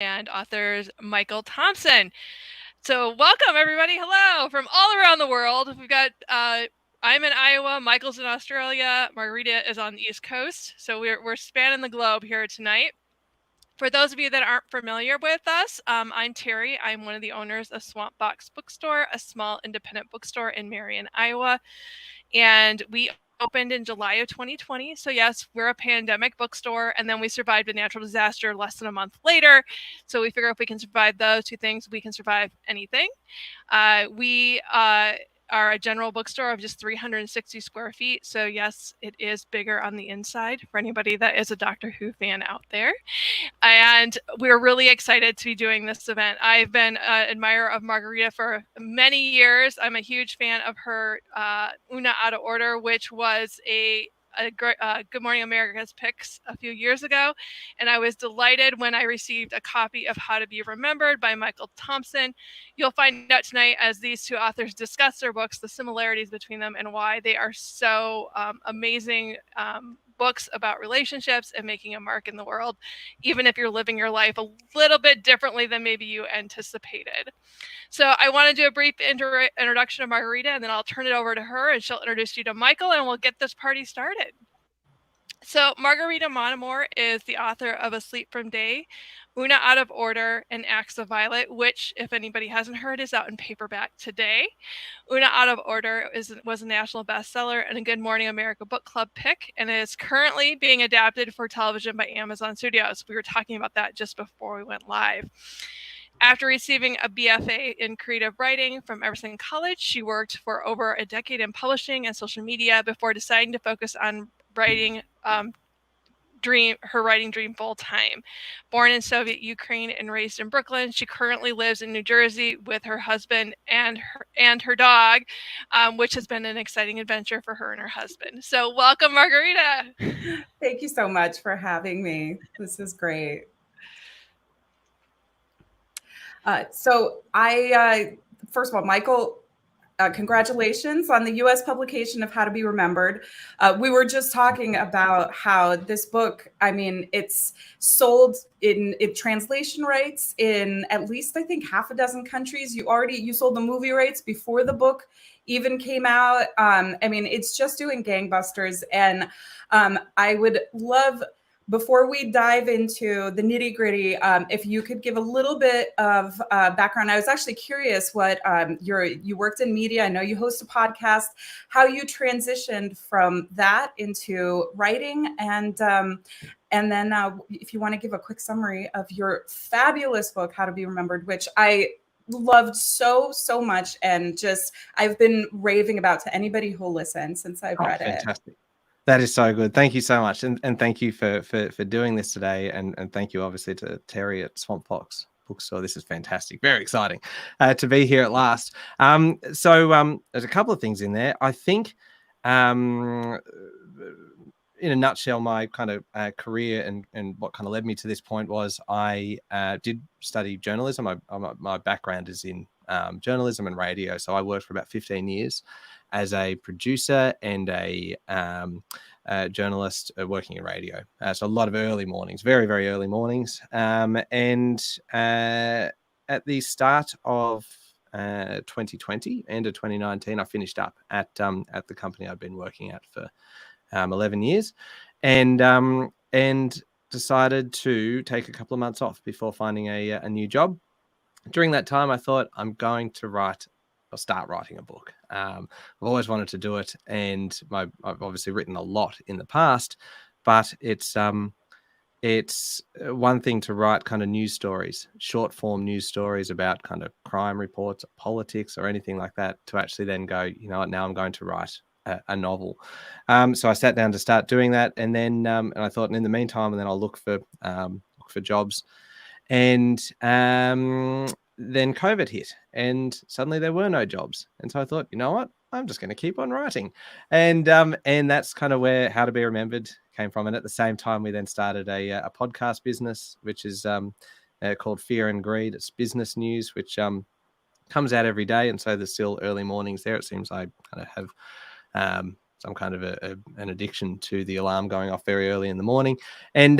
and authors Michael Thompson. So welcome everybody. Hello from all around the world. We've got I'm in Iowa, Michael's in Australia, Margarita is on the East Coast. So we're spanning the globe here tonight. For those of you that aren't familiar with us, I'm Terry. I'm one of the owners of Swamp Fox Bookstore, a small independent bookstore in Marion, Iowa. And we opened in July of 2020. So yes, we're a pandemic bookstore, and then we survived a natural disaster less than a month later. So we figure if we can survive those two things, we can survive anything. We are a general bookstore of just 360 square feet. So yes, it is bigger on the inside for anybody that is a Doctor Who fan out there. And we're really excited to be doing this event. I've been an admirer of Margarita for many years. I'm a huge fan of her Una Out of Order, which was a Good Morning America's picks a few years ago. And I was delighted when I received a copy of How to Be Remembered by Michael Thompson. You'll find out tonight as these two authors discuss their books, the similarities between them and why they are so amazing books about relationships and making a mark in the world, even if you're living your life a little bit differently than maybe you anticipated. So I want to do a brief introduction of Margarita, and then I'll turn it over to her, and she'll introduce you to Michael, and we'll get this party started. So Margarita Montimore is the author of Asleep from Day, Una Out of Order, and Acts of Violet, which, if anybody hasn't heard, is out in paperback today. Una Out of Order was a national bestseller and a Good Morning America book club pick, and is currently being adapted for television by Amazon Studios. We were talking about that just before we went live. After receiving a BFA in creative writing from Emerson College, she worked for over a decade in publishing and social media before deciding to focus on writing her writing dream full time. Born in Soviet Ukraine and raised in Brooklyn, she currently lives in New Jersey with her husband and her dog, which has been an exciting adventure for her and her husband. So welcome, Margarita. Thank you so much for having me. This is great. First of all, Michael, congratulations on the U.S. publication of How to Be Remembered. We were just talking about how this book, I mean, it's sold in translation rights in at least, I think, half a dozen countries. You sold the movie rights before the book even came out. I mean, it's just doing gangbusters. And I would love, before we dive into the nitty gritty, if you could give a little bit of background. I was actually curious what you worked in media. I know you host a podcast, how you transitioned from that into writing, and then if you want to give a quick summary of your fabulous book, How to Be Remembered, which I loved so much, and just I've been raving about to anybody who'll listen since I've read fantastic. That is so good. Thank you so much. And thank you for doing this today. And thank you, obviously, to Terry at Swamp Fox Bookstore. This is fantastic. Very exciting to be here at last. So there's a couple of things in there. I think, in a nutshell, my kind of career and what kind of led me to this point was I did study journalism. My background is in journalism and radio. So I worked for about 15 years as a producer and a journalist working in radio. So a lot of early mornings, very, very early mornings. And at the start of 2020, end of 2019, I finished up at the company I'd been working at for 11 years and decided to take a couple of months off before finding a new job. During that time, I thought I'm going to start writing a book. I've always wanted to do it, and I've obviously written a lot in the past, but it's one thing to write kind of news stories, short form news stories about kind of crime reports, politics, or anything like that, to actually then go, you know what, now I'm going to write a novel. So I sat down to start doing that, and then and I thought, and in the meantime, and then I'll look for jobs, and then COVID hit, and suddenly there were no jobs. And so I thought, you know what, I'm just going to keep on writing. And that's kind of where How to Be Remembered came from. And at the same time, we then started a podcast business, which is called Fear and Greed. It's business news, which comes out every day. And so there's still early mornings there. It seems I kind of have some kind of an addiction to the alarm going off very early in the morning, and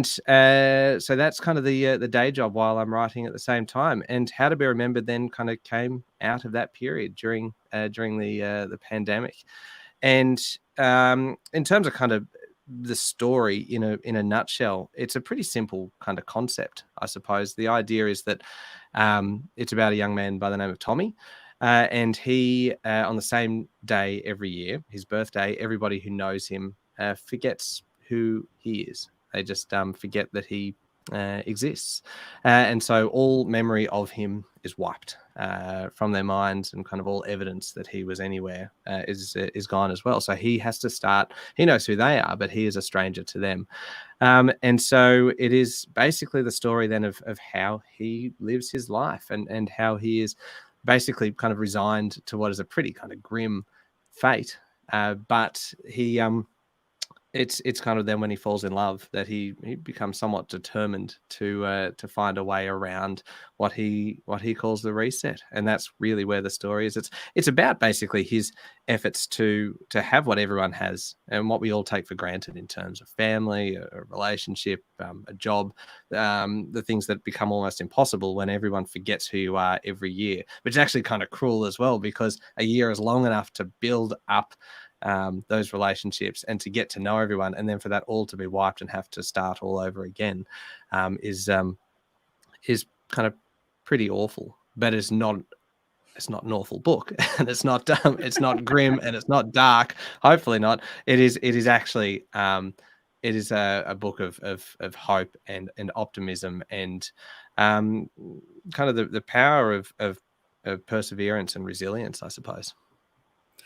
so that's kind of the day job while I'm writing at the same time. And How to Be Remembered then kind of came out of that period during the pandemic. And in terms of kind of the story in a nutshell, it's a pretty simple kind of concept, I suppose. The idea is that it's about a young man by the name of Tommy. And he, on the same day every year, his birthday, everybody who knows him forgets who he is. They just forget that he exists. And so all memory of him is wiped from their minds, and kind of all evidence that he was anywhere is gone as well. So he has to start, he knows who they are, but he is a stranger to them. And so it is basically the story then of how he lives his life, and how he is basically kind of resigned to what is a pretty kind of grim fate. But he it's kind of then when he falls in love that he becomes somewhat determined to find a way around what he calls the reset. And that's really where the story is. It's about basically his efforts to have what everyone has and what we all take for granted in terms of family, a relationship, a job, the things that become almost impossible when everyone forgets who you are every year, which is actually kind of cruel as well, because a year is long enough to build up those relationships and to get to know everyone, and then for that all to be wiped and have to start all over again is kind of pretty awful. But it's not an awful book, and it's not grim, and it's not dark. Hopefully not. It is actually it is a book of hope and optimism, and kind of the power of perseverance and resilience, I suppose.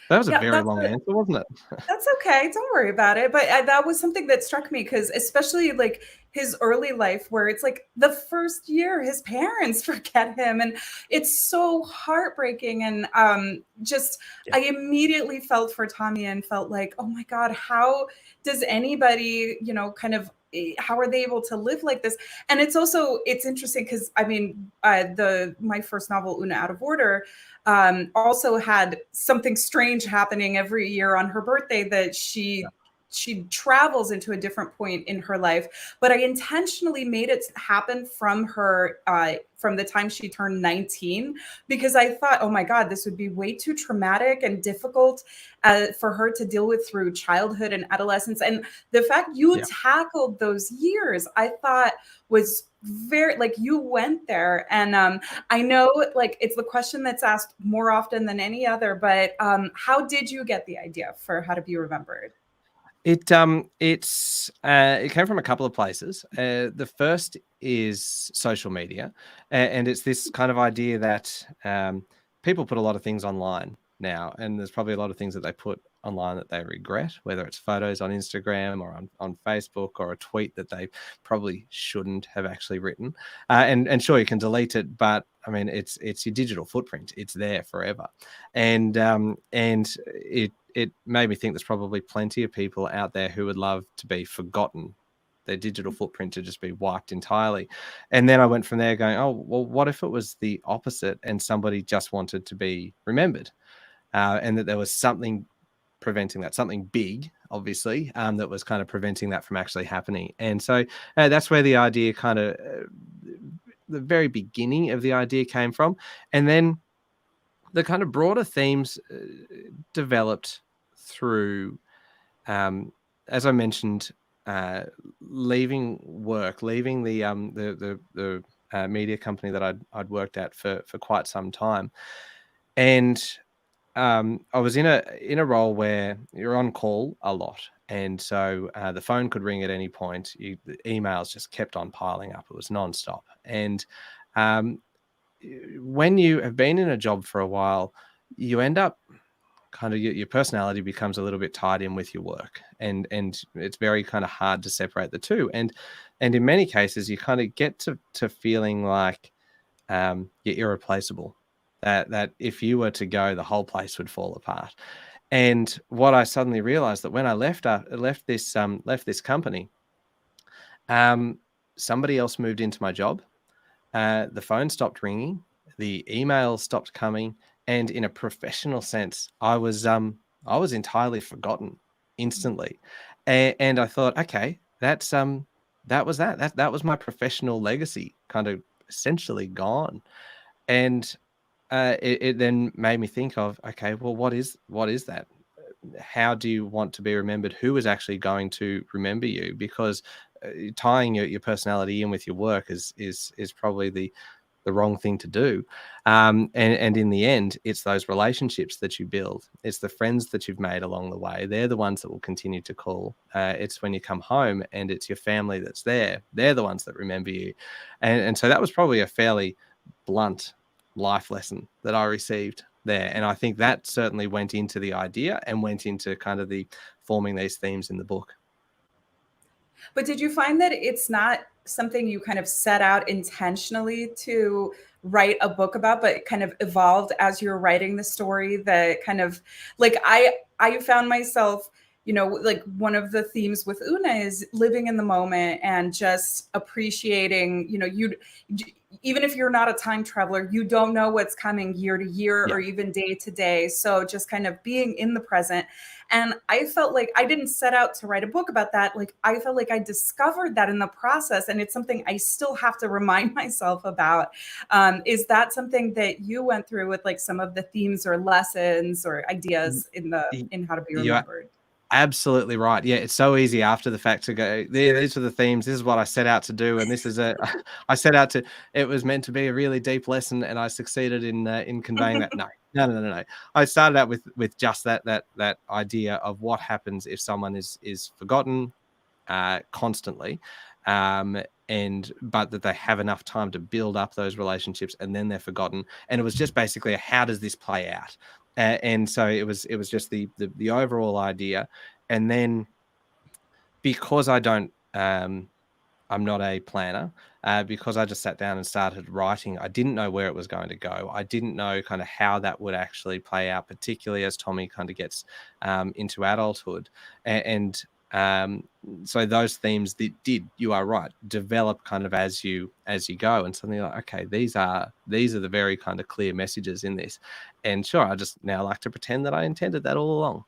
That was a very long answer, wasn't it? That's okay. Don't worry about it. But that was something that struck me, because especially like his early life, where it's like the first year his parents forget him, and it's so heartbreaking. And I immediately felt for Tommy and felt like, oh my God, how does anybody, kind of, how are they able to live like this? And it's interesting because I mean, my first novel, Una Out of Order, also had something strange happening every year on her birthday, that she travels into a different point in her life. But I intentionally made it happen from her, from the time she turned 19, because I thought, oh my God, this would be way too traumatic and difficult for her to deal with through childhood and adolescence. And the fact you tackled those years, I thought was very, like, you went there. And I know, like, it's the question that's asked more often than any other, but how did you get the idea for How to Be Remembered? It came from a couple of places. The first is social media, and it's this kind of idea that people put a lot of things online now, and there's probably a lot of things that they put online that they regret, whether it's photos on Instagram or on Facebook, or a tweet that they probably shouldn't have actually written. And sure, you can delete it, but I mean, it's your digital footprint. It's there forever, and it made me think there's probably plenty of people out there who would love to be forgotten, their digital footprint to just be wiped entirely. And then I went from there going, oh, well, what if it was the opposite, and somebody just wanted to be remembered, and that there was something preventing that, something big, obviously, that was kind of preventing that from actually happening. And so that's where the idea kind of, the very beginning of the idea came from. And then the kind of broader themes developed through, as I mentioned, leaving work, leaving the media company that I'd worked at for quite some time, and I was in a role where you're on call a lot, and so the phone could ring at any point. The emails just kept on piling up. It was nonstop, and when you have been in a job for a while, you end up kind of, your personality becomes a little bit tied in with your work, and it's very kind of hard to separate the two. And in many cases, you kind of get to feeling like you're irreplaceable. That if you were to go, the whole place would fall apart. And what I suddenly realized, that when I left this company, somebody else moved into my job. The phone stopped ringing, the emails stopped coming, and in a professional sense, I was I was entirely forgotten instantly. And I thought, okay, that was my professional legacy kind of essentially gone. And it then made me think of, okay, well, what is that? How do you want to be remembered? Who is actually going to remember you? Because tying your personality in with your work is probably the wrong thing to do. And in the end, it's those relationships that you build. It's the friends that you've made along the way. They're the ones that will continue to call. It's when you come home and it's your family that's there. They're the ones that remember you. And so that was probably a fairly blunt life lesson that I received there. And I think that certainly went into the idea and went into kind of the forming these themes in the book. But did you find that it's not something you kind of set out intentionally to write a book about, but it kind of evolved as you're writing the story? That kind of like I found myself, like one of the themes with Una is living in the moment and just appreciating, even if you're not a time traveler, you don't know what's coming year to year or even day to day. So just kind of being in the present. And I felt like I didn't set out to write a book about that. Like I felt like I discovered that in the process. And it's something I still have to remind myself about. Is that something that you went through with like some of the themes or lessons or ideas in How to Be Remembered? Absolutely right. Yeah, it's so easy after the fact to go, these are the themes. This is what I set out to do, and this is I set out to. It was meant to be a really deep lesson, and I succeeded in conveying that. No. I started out with just that idea of what happens if someone is forgotten constantly, but that they have enough time to build up those relationships, and then they're forgotten. And it was just basically how does this play out? And so it was just the overall idea. And then because I don't I'm not a planner, because I just sat down and started writing, I didn't know where it was going to go. I didn't know kind of how that would actually play out, particularly as Tommy kind of gets into adulthood. So those themes you are right, develop kind of as you go, and suddenly like, okay, these are the very kind of clear messages in this. And sure, I just now like to pretend that I intended that all along.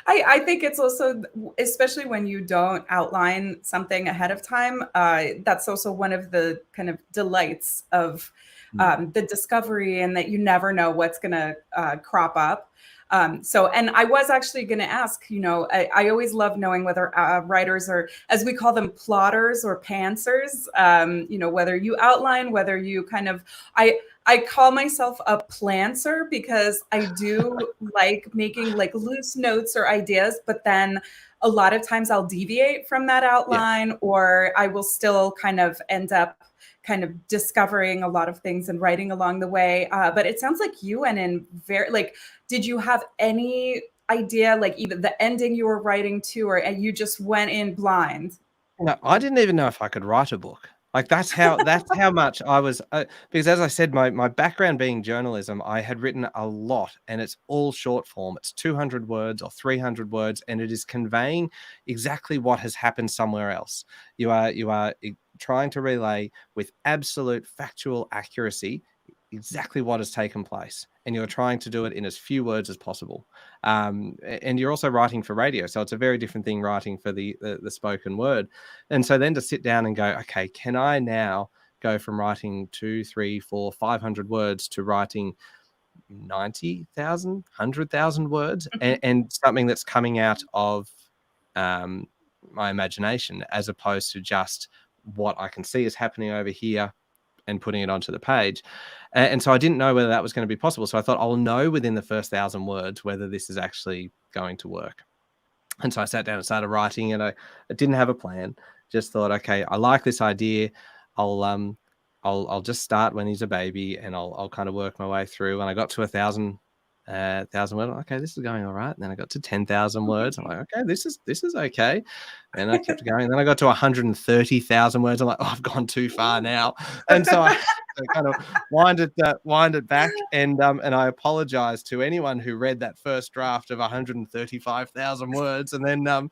I think it's also, especially when you don't outline something ahead of time, that's also one of the kind of delights of the discovery, and that you never know what's going to crop up. And I was actually going to ask, I always love knowing whether writers are, as we call them, plotters or pantsers, whether you outline, whether you kind of, I call myself a plantser because I do like making like loose notes or ideas, but then a lot of times I'll deviate from that outline, or I will still kind of end up kind of discovering a lot of things and writing along the way. But it sounds like you went in very, like, did you have any idea, like even the ending you were writing to, or you just went in blind? No, I didn't even know if I could write a book. Like that's how much I was, because as I said, my background being journalism, I had written a lot, and it's all short form. It's 200 words or 300 words, and it is conveying exactly what has happened somewhere else. You are trying to relay with absolute factual accuracy exactly what has taken place, and you're trying to do it in as few words as possible. And you're also writing for radio, so it's a very different thing writing for the spoken word. And so then to sit down and go, okay, can I now go from writing 200, 300, 400, 500 words to writing 90,000, 100,000 words, and something that's coming out of my imagination, as opposed to just what I can see is happening over here and putting it onto the page. And so I didn't know whether that was going to be possible. So I thought I'll know within the first 1,000 words whether this is actually going to work. And so I sat down and started writing, and I didn't have a plan. Just thought, okay, I like this idea. I'll just start when he's a baby, and I'll kind of work my way through. And I got to 1,000 words. Okay, this is going all right. And then I got to 10,000 words. I'm like, okay, this is okay. And I kept going. And then I got to 130,000 words. I'm like, oh, I've gone too far now. And so I kind of wind it back. And I apologize to anyone who read that first draft of 135,000 words. And then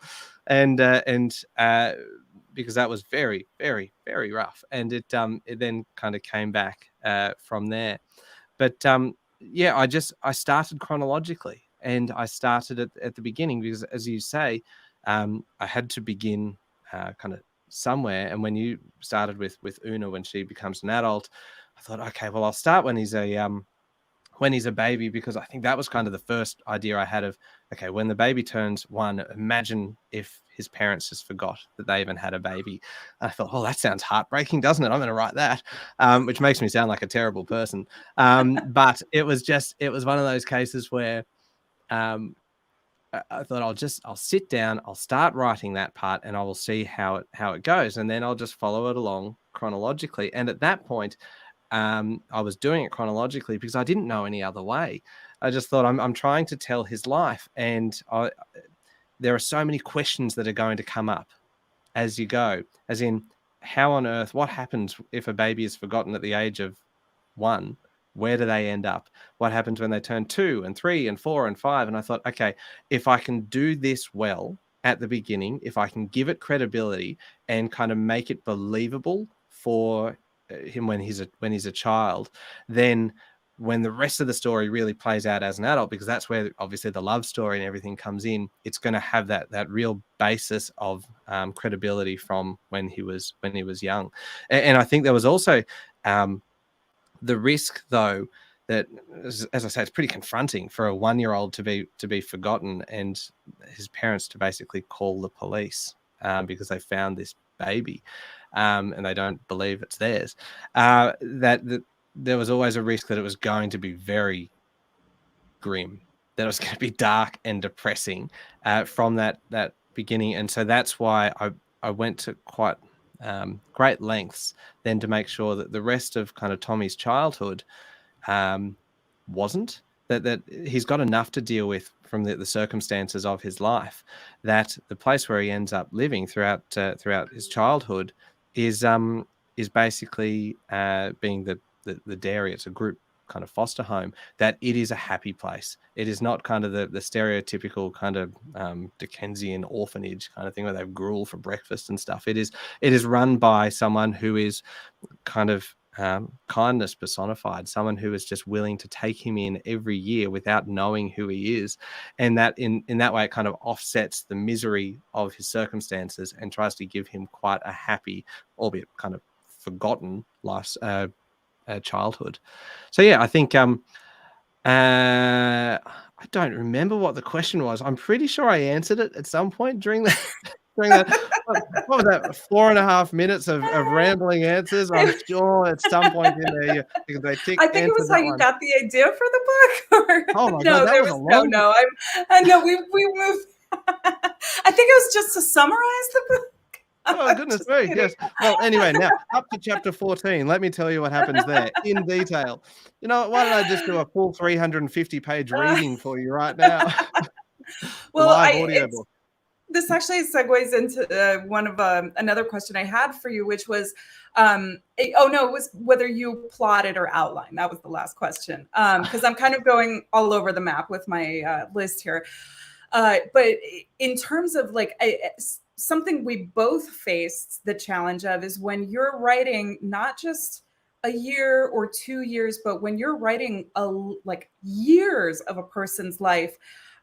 because that was very, very, very rough. And it then kind of came back from there. But I started chronologically, And I started at the beginning because, as you say, I had to begin kind of somewhere. And when you started with Una, when she becomes an adult, I thought, okay, well, I'll start when he's a baby, because I think that was kind of the first idea I had of, okay, when the baby turns 1, imagine if his parents just forgot that they even had a baby. And I thought, oh, that sounds heartbreaking, doesn't it? I'm going to write that, which makes me sound like a terrible person. But it was one of those cases where I thought I'll sit down, I'll start writing that part, and I will see how it goes, and then I'll just follow it along chronologically. And at that point, I was doing it chronologically because I didn't know any other way. I just thought I'm trying to tell his life, and there are so many questions that are going to come up as you go, as in, how on earth, what happens if a baby is forgotten at the age of 1? Where do they end up? What happens when they turn 2 and 3 and 4 and 5? And I thought, okay, if I can do this well at the beginning, if I can give it credibility and kind of make it believable for him when he's a child, then when the rest of the story really plays out as an adult, because that's where obviously the love story and everything comes in, it's going to have that real basis of credibility from when he was young. And I think there was also the risk, though, that, as I say, it's pretty confronting for a 1-year-old to be forgotten and his parents to basically call the police because they found this baby and they don't believe it's theirs. That there was always a risk that it was going to be very grim, that it was going to be dark and depressing from that beginning. And so that's why I went to quite great lengths then to make sure that the rest of kind of Tommy's childhood wasn't, that he's got enough to deal with from the circumstances of his life, that the place where he ends up living throughout his childhood is basically being the dairy. It's a group kind of foster home, that it is a happy place. It is not kind of the stereotypical kind of Dickensian orphanage kind of thing where they have gruel for breakfast and stuff. It is run by someone who is kind of kindness personified, someone who is just willing to take him in every year without knowing who he is, and that in that way it kind of offsets the misery of his circumstances and tries to give him quite a happy, albeit kind of forgotten life's childhood. So yeah, I think I don't remember what the question was. I'm pretty sure I answered it at some point during the what was that, 4.5 minutes of rambling answers? I'm sure at some point in there you can say, I think it was how you got the idea for the book. Or, oh my no, God, there was no. I know we moved. I think it was just to summarize the book. Oh, goodness me, yes. Well, anyway, now up to chapter 14. Let me tell you what happens there in detail. You know, why don't I just do a full 350-page reading for you right now? Well, live audiobook. This actually segues into one of another question I had for you, which was, it was whether you plotted or outlined. That was the last question, because I'm kind of going all over the map with my list here. But in terms of like something we both faced the challenge of is when you're writing not just a year or 2 years, but when you're writing like years of a person's life.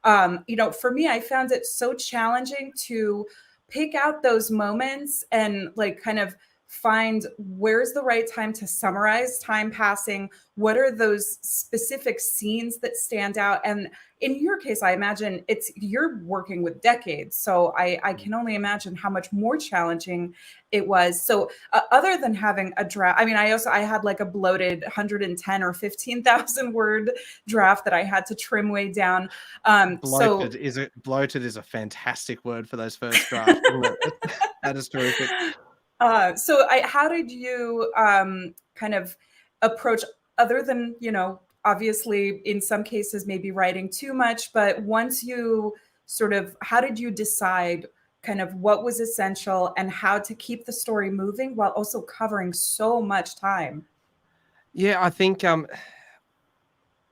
For me, I found it so challenging to pick out those moments and like kind of find where's the right time to summarize time passing. What are those specific scenes that stand out? And in your case, I imagine you're working with decades. So I can only imagine how much more challenging it was. So other than having a draft, I mean, I had like a bloated 110 or 15,000 word draft that I had to trim way down. Bloated is a fantastic word for those first drafts. That is terrific. How did you kind of approach, other than, obviously in some cases maybe writing too much, but once you how did you decide kind of what was essential and how to keep the story moving while also covering so much time? Yeah, I think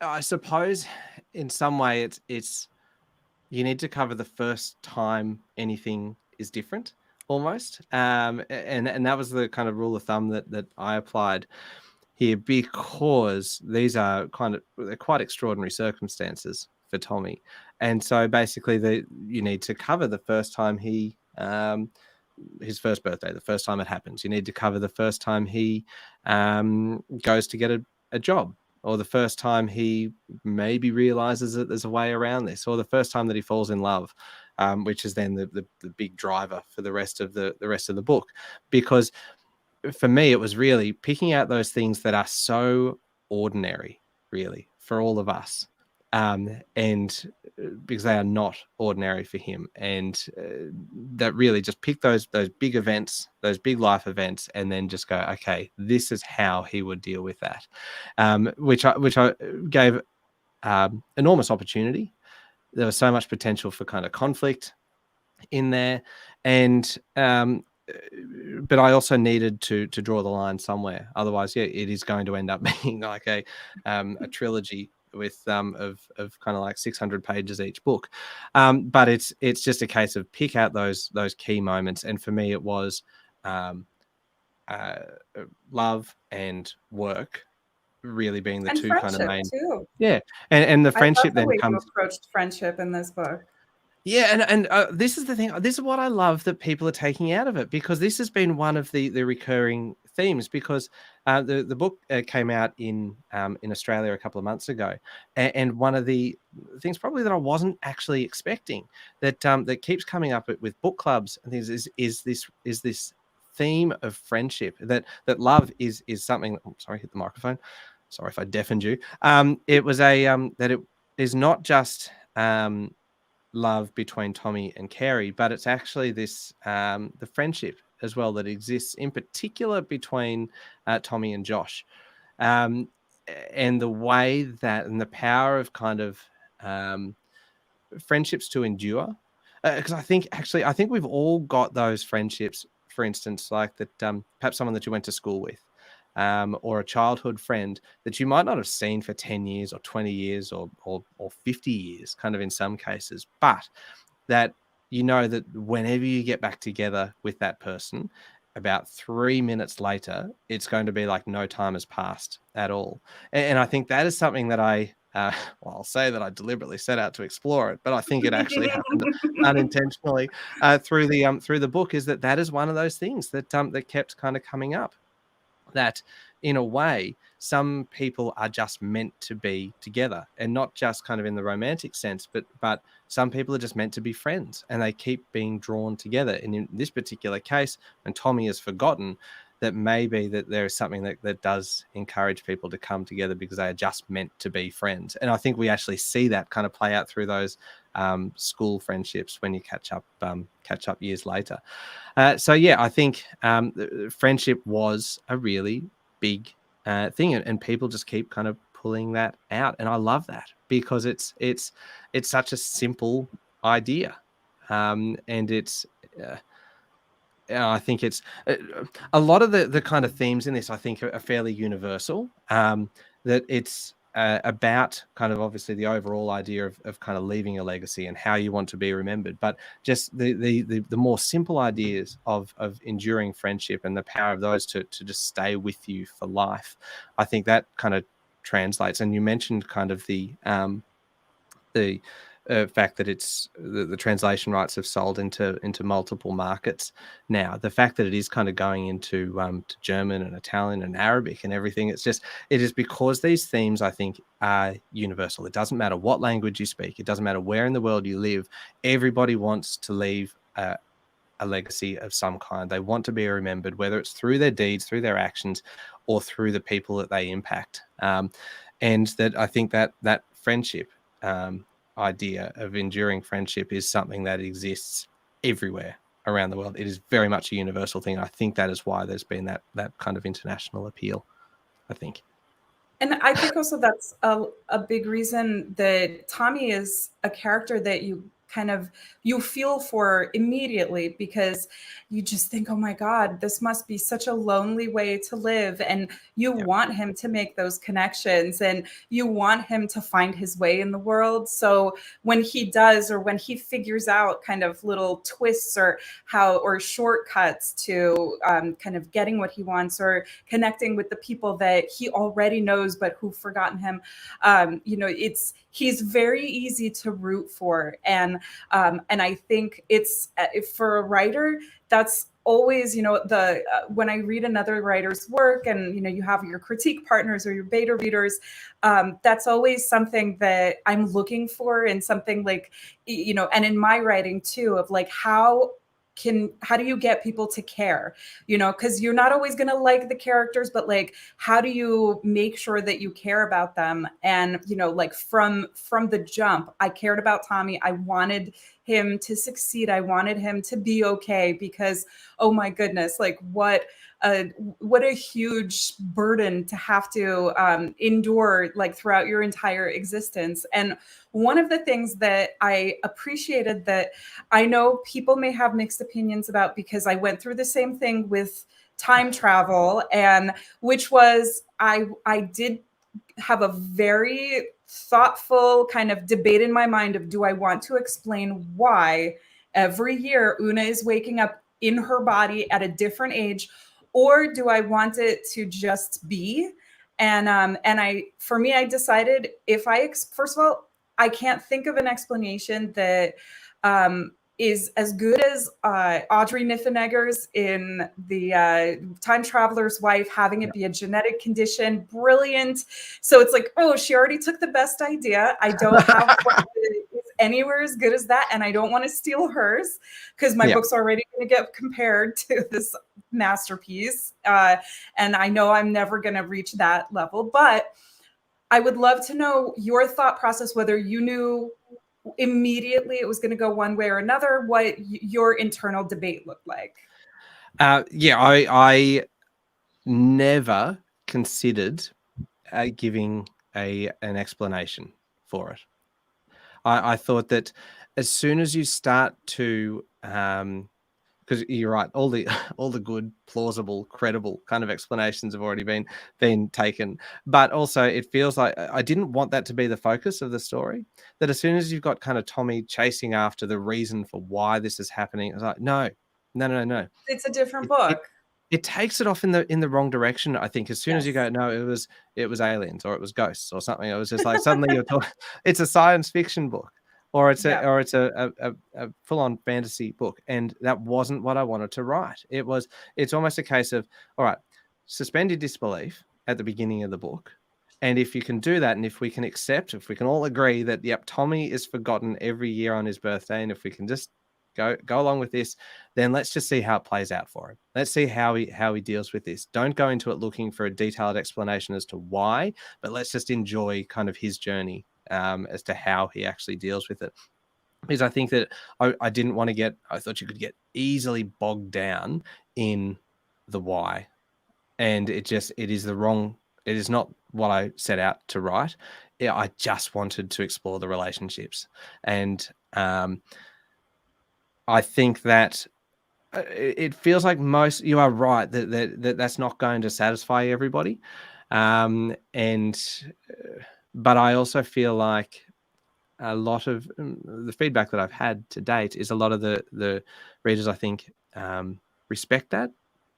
I suppose in some way it's you need to cover the first time anything is different almost. And that was the kind of rule of thumb that I applied here, because they're quite extraordinary circumstances for Tommy. And so basically you need to cover the first time he his first birthday, the first time it happens. You need to cover the first time he goes to get a job, or the first time he maybe realizes that there's a way around this, or the first time that he falls in love, which is then the big driver for the rest of the book. Because for me, it was really picking out those things that are so ordinary, really, for all of us. And because they are not ordinary for him, and that really just pick those big events, those big life events, and then just go, okay, this is how he would deal with that, which I gave enormous opportunity. There was so much potential for kind of conflict in there, and but I also needed to draw the line somewhere. Otherwise, yeah, it is going to end up being like a trilogy with of kind of like 600 pages each book. But it's just a case of pick out those key moments. And for me, it was love and work really being the and two kind of main. too. Yeah, and the friendship I love the then way comes. you approached friendship in this book. Yeah, and this is the thing. This is what I love that people are taking out of it, because this has been one of the recurring themes. Because the book came out in Australia a couple of months ago, and one of the things probably that I wasn't actually expecting that keeps coming up with book clubs and things is this theme of friendship, that love is something. Oh, sorry, hit the microphone. Sorry if I deafened you. It was that it is not just love between Tommy and Carrie, but it's actually this the friendship as well that exists in particular between Tommy and Josh, and the way that, and the power of kind of friendships to endure. Because I think we've all got those friendships, for instance, like that perhaps someone that you went to school with, or a childhood friend that you might not have seen for 10 years or 20 years or 50 years, kind of in some cases, but that you know that whenever you get back together with that person, about 3 minutes later, it's going to be like no time has passed at all. And I think that is something that well, I'll say that I deliberately set out to explore it, but I think it actually happened unintentionally through the book. Is that is one of those things that that kept kind of coming up. That in a way, some people are just meant to be together, and not just kind of in the romantic sense, but some people are just meant to be friends, and they keep being drawn together. And in this particular case, when Tommy has forgotten, that maybe that there is something that does encourage people to come together because they are just meant to be friends. And I think we actually see that kind of play out through those school friendships when you catch up years later. So yeah, I think friendship was a really big thing, and people just keep kind of pulling that out, and I love that, because it's such a simple idea, and it's. I think it's a lot of the kind of themes in this, I think, are fairly universal. That it's about kind of obviously the overall idea of kind of leaving a legacy and how you want to be remembered, but just the more simple ideas of enduring friendship and the power of those to just stay with you for life. I think that kind of translates. And you mentioned kind of the fact that it's the translation rights have sold into multiple markets now. The fact that it is kind of going into to German and Italian and Arabic and everything, it is because these themes, I think, are universal. It doesn't matter what language you speak. It doesn't matter where in the world you live. Everybody wants to leave a legacy of some kind. They want to be remembered, whether it's through their deeds, through their actions, or through the people that they impact. And that I think that friendship idea of enduring friendship is something that exists everywhere around the world. It is very much a universal thing. I think that is why there's been that kind of international appeal, I think. And I think also that's a big reason that Tommy is a character that you kind of you feel for immediately, because you just think, oh my God, this must be such a lonely way to live. And you want him to make those connections, and you want him to find his way in the world. So when he does, or when he figures out kind of little twists or shortcuts to kind of getting what he wants, or connecting with the people that he already knows but who've forgotten him, he's very easy to root for. And I think it's for a writer, that's always, when I read another writer's work, and you have your critique partners or your beta readers, that's always something that I'm looking for, and something like, and in my writing too, of like, how do you get people to care, because you're not always going to like the characters, but like, how do you make sure that you care about them? And like from the jump, I cared about Tommy. I wanted him to succeed. I wanted him to be okay, because oh my goodness, like what a huge burden to have to endure, like throughout your entire existence. And one of the things that I appreciated, that I know people may have mixed opinions about, because I went through the same thing with time travel, and which was, I did have a very thoughtful kind of debate in my mind of, do I want to explain why every year Una is waking up in her body at a different age, or do I want it to just be? And for me, I decided, first of all, I can't think of an explanation that is as good as Audrey Niffenegger's in the Time Traveler's Wife, having it be a genetic condition. Brilliant. So it's like, oh, she already took the best idea. I don't have one that is anywhere as good as that, and I don't want to steal hers, because my book's already going to get compared to this masterpiece. And I know I'm never going to reach that level, but I would love to know your thought process, whether you knew immediately it was going to go one way or another, what your internal debate looked like. I never considered giving an explanation for it. I thought that as soon as you start to because you're right, all the good, plausible, credible kind of explanations have already been taken. But also, it feels like I didn't want that to be the focus of the story. That as soon as you've got kind of Tommy chasing after the reason for why this is happening, it's like, no. It's a different book. It takes it off in the wrong direction. I think as soon as you go, no, it was aliens, or it was ghosts or something. It was just like suddenly you're talking. It's a science fiction book. Or it's a full-on fantasy book, and that wasn't what I wanted to write. It's almost a case of, all right, suspend your disbelief at the beginning of the book, and if you can do that, and if we can all agree that Tommy is forgotten every year on his birthday, and if we can just go along with this, then let's just see how it plays out for him. Let's see how he deals with this. Don't go into it looking for a detailed explanation as to why, but let's just enjoy kind of his journey as to how he actually deals with it. Because I think that I didn't want to I thought you could get easily bogged down in the why. And it is not what I set out to write. I just wanted to explore the relationships. And I think that it feels like you are right that's not going to satisfy everybody. But I also feel like a lot of the feedback that I've had to date is a lot of the readers, I think, respect that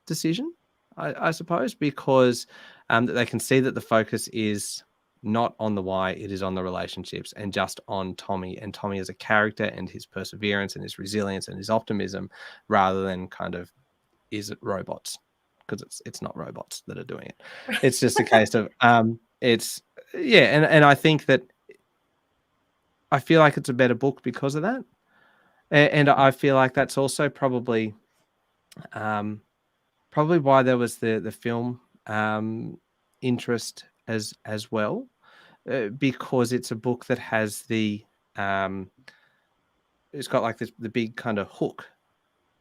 decision, I suppose, because they can see that the focus is not on the why, it is on the relationships and just on Tommy and Tommy as a character and his perseverance and his resilience and his optimism, rather than kind of, is it robots? Because it's not robots that are doing it. It's just a case of and I think that I feel like it's a better book because of that, and I feel like that's also probably why there was the film interest as well, because it's a book that has it's got like the big kind of hook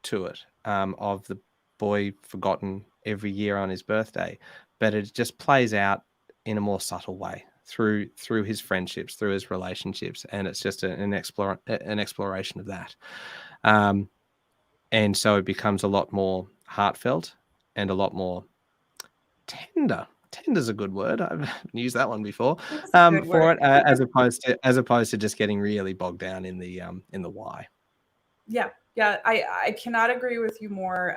to it of the boy forgotten every year on his birthday, but it just plays out in a more subtle way. through his friendships, through his relationships, and it's just an exploration of that. And so it becomes a lot more heartfelt and a lot more tender. Tender's a good word. I've used that one before. That's a good For word. it, as opposed to just getting really bogged down in the why. Yeah, I cannot agree with you more.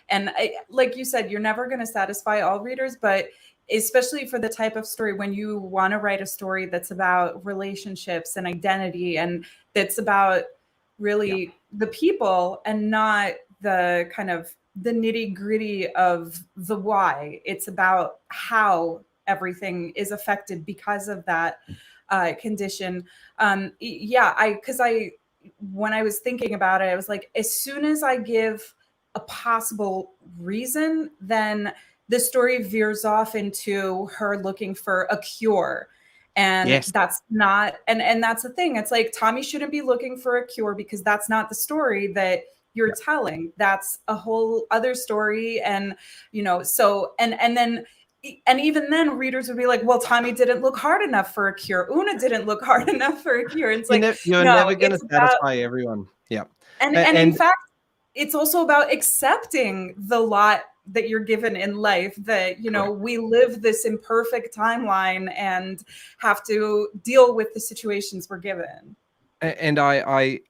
And like you said, you're never going to satisfy all readers, but especially for the type of story, when you want to write a story that's about relationships and identity, and that's about really the people and not the kind of the nitty gritty of the why. It's about how everything is affected because of that condition. Because when I was thinking about it, I was like, as soon as I give a possible reason, then the story veers off into her looking for a cure. And Yes. that's not, and that's the thing. It's like Tommy shouldn't be looking for a cure, because that's not the story that you're telling. That's a whole other story. And, so, and then, and even then readers would be like, well, Tommy didn't look hard enough for a cure. Una didn't look hard enough for a cure. And it's like, You're no, never going to it's about, satisfy everyone. Yeah. and in fact, it's also about accepting the lot that you're given in life, that, we live this imperfect timeline and have to deal with the situations we're given. And I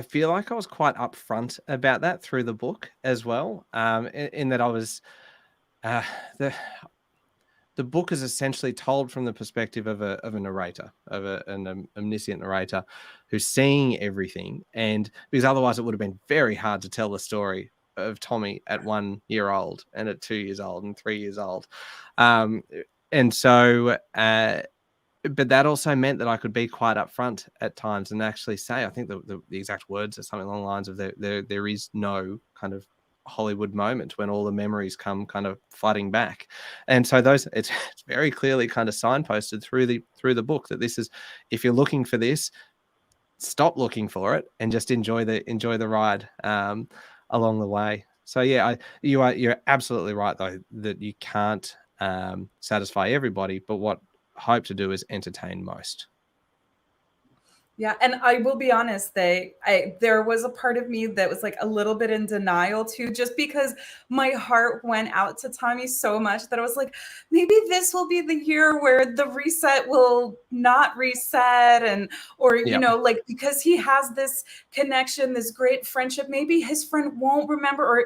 feel like I was quite upfront about that through the book as well. In that I was the book is essentially told from the perspective of a narrator, of an omniscient narrator who's seeing everything. And because otherwise it would have been very hard to tell the story of Tommy at 1 year old and at 2 years old and 3 years old. And so, but that also meant that I could be quite upfront at times and actually say, I think the exact words are something along the lines of there is no kind of Hollywood moment when all the memories come kind of flooding back. And so it's very clearly kind of signposted through the book that this is, if you're looking for this, stop looking for it and just enjoy the ride along the way. So yeah, you're absolutely right though, that you can't satisfy everybody, but what I hope to do is entertain most. Yeah, and I will be honest, there was a part of me that was like a little bit in denial too, just because my heart went out to Tommy so much that I was like, maybe this will be the year where the reset will not reset, or like, because he has this connection, this great friendship, maybe his friend won't remember, or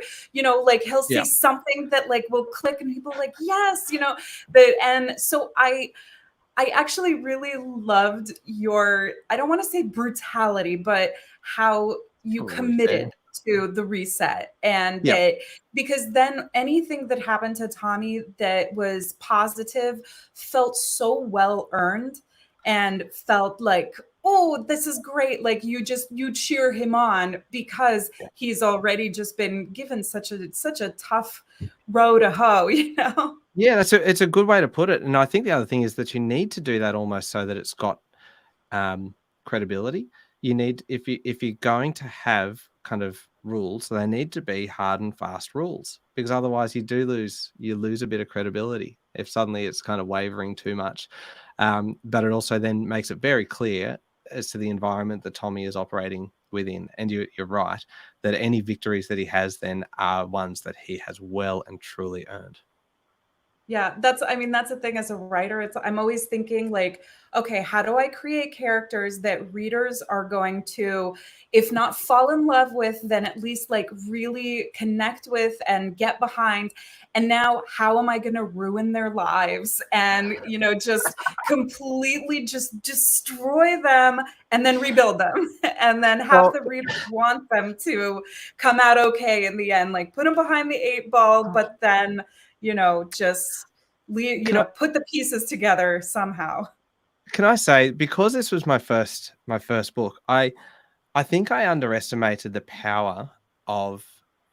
like he'll say something that like will click, and people like, yes, and so I actually really loved your, I don't want to say brutality, but how you committed to the reset. And that, because then anything that happened to Tommy that was positive felt so well earned and felt like, oh, this is great. Like you cheer him on because he's already just been given such a tough row to hoe, Yeah, it's a good way to put it. And I think the other thing is that you need to do that almost so that it's got credibility. You need, if you're going to have kind of rules, they need to be hard and fast rules, because otherwise you lose a bit of credibility if suddenly it's kind of wavering too much. But it also then makes it very clear as to the environment that Tommy is operating within. And you're right that any victories that he has then are ones that he has well and truly earned. Yeah, that's the thing as a writer. I'm always thinking like, okay, how do I create characters that readers are going to, if not fall in love with, then at least like really connect with and get behind. And now how am I going to ruin their lives and, just completely just destroy them and then rebuild them and then have the readers want them to come out okay in the end, like put them behind the 8 ball, but then just put the pieces together somehow. Can I say, because this was my first book, I think I underestimated the power of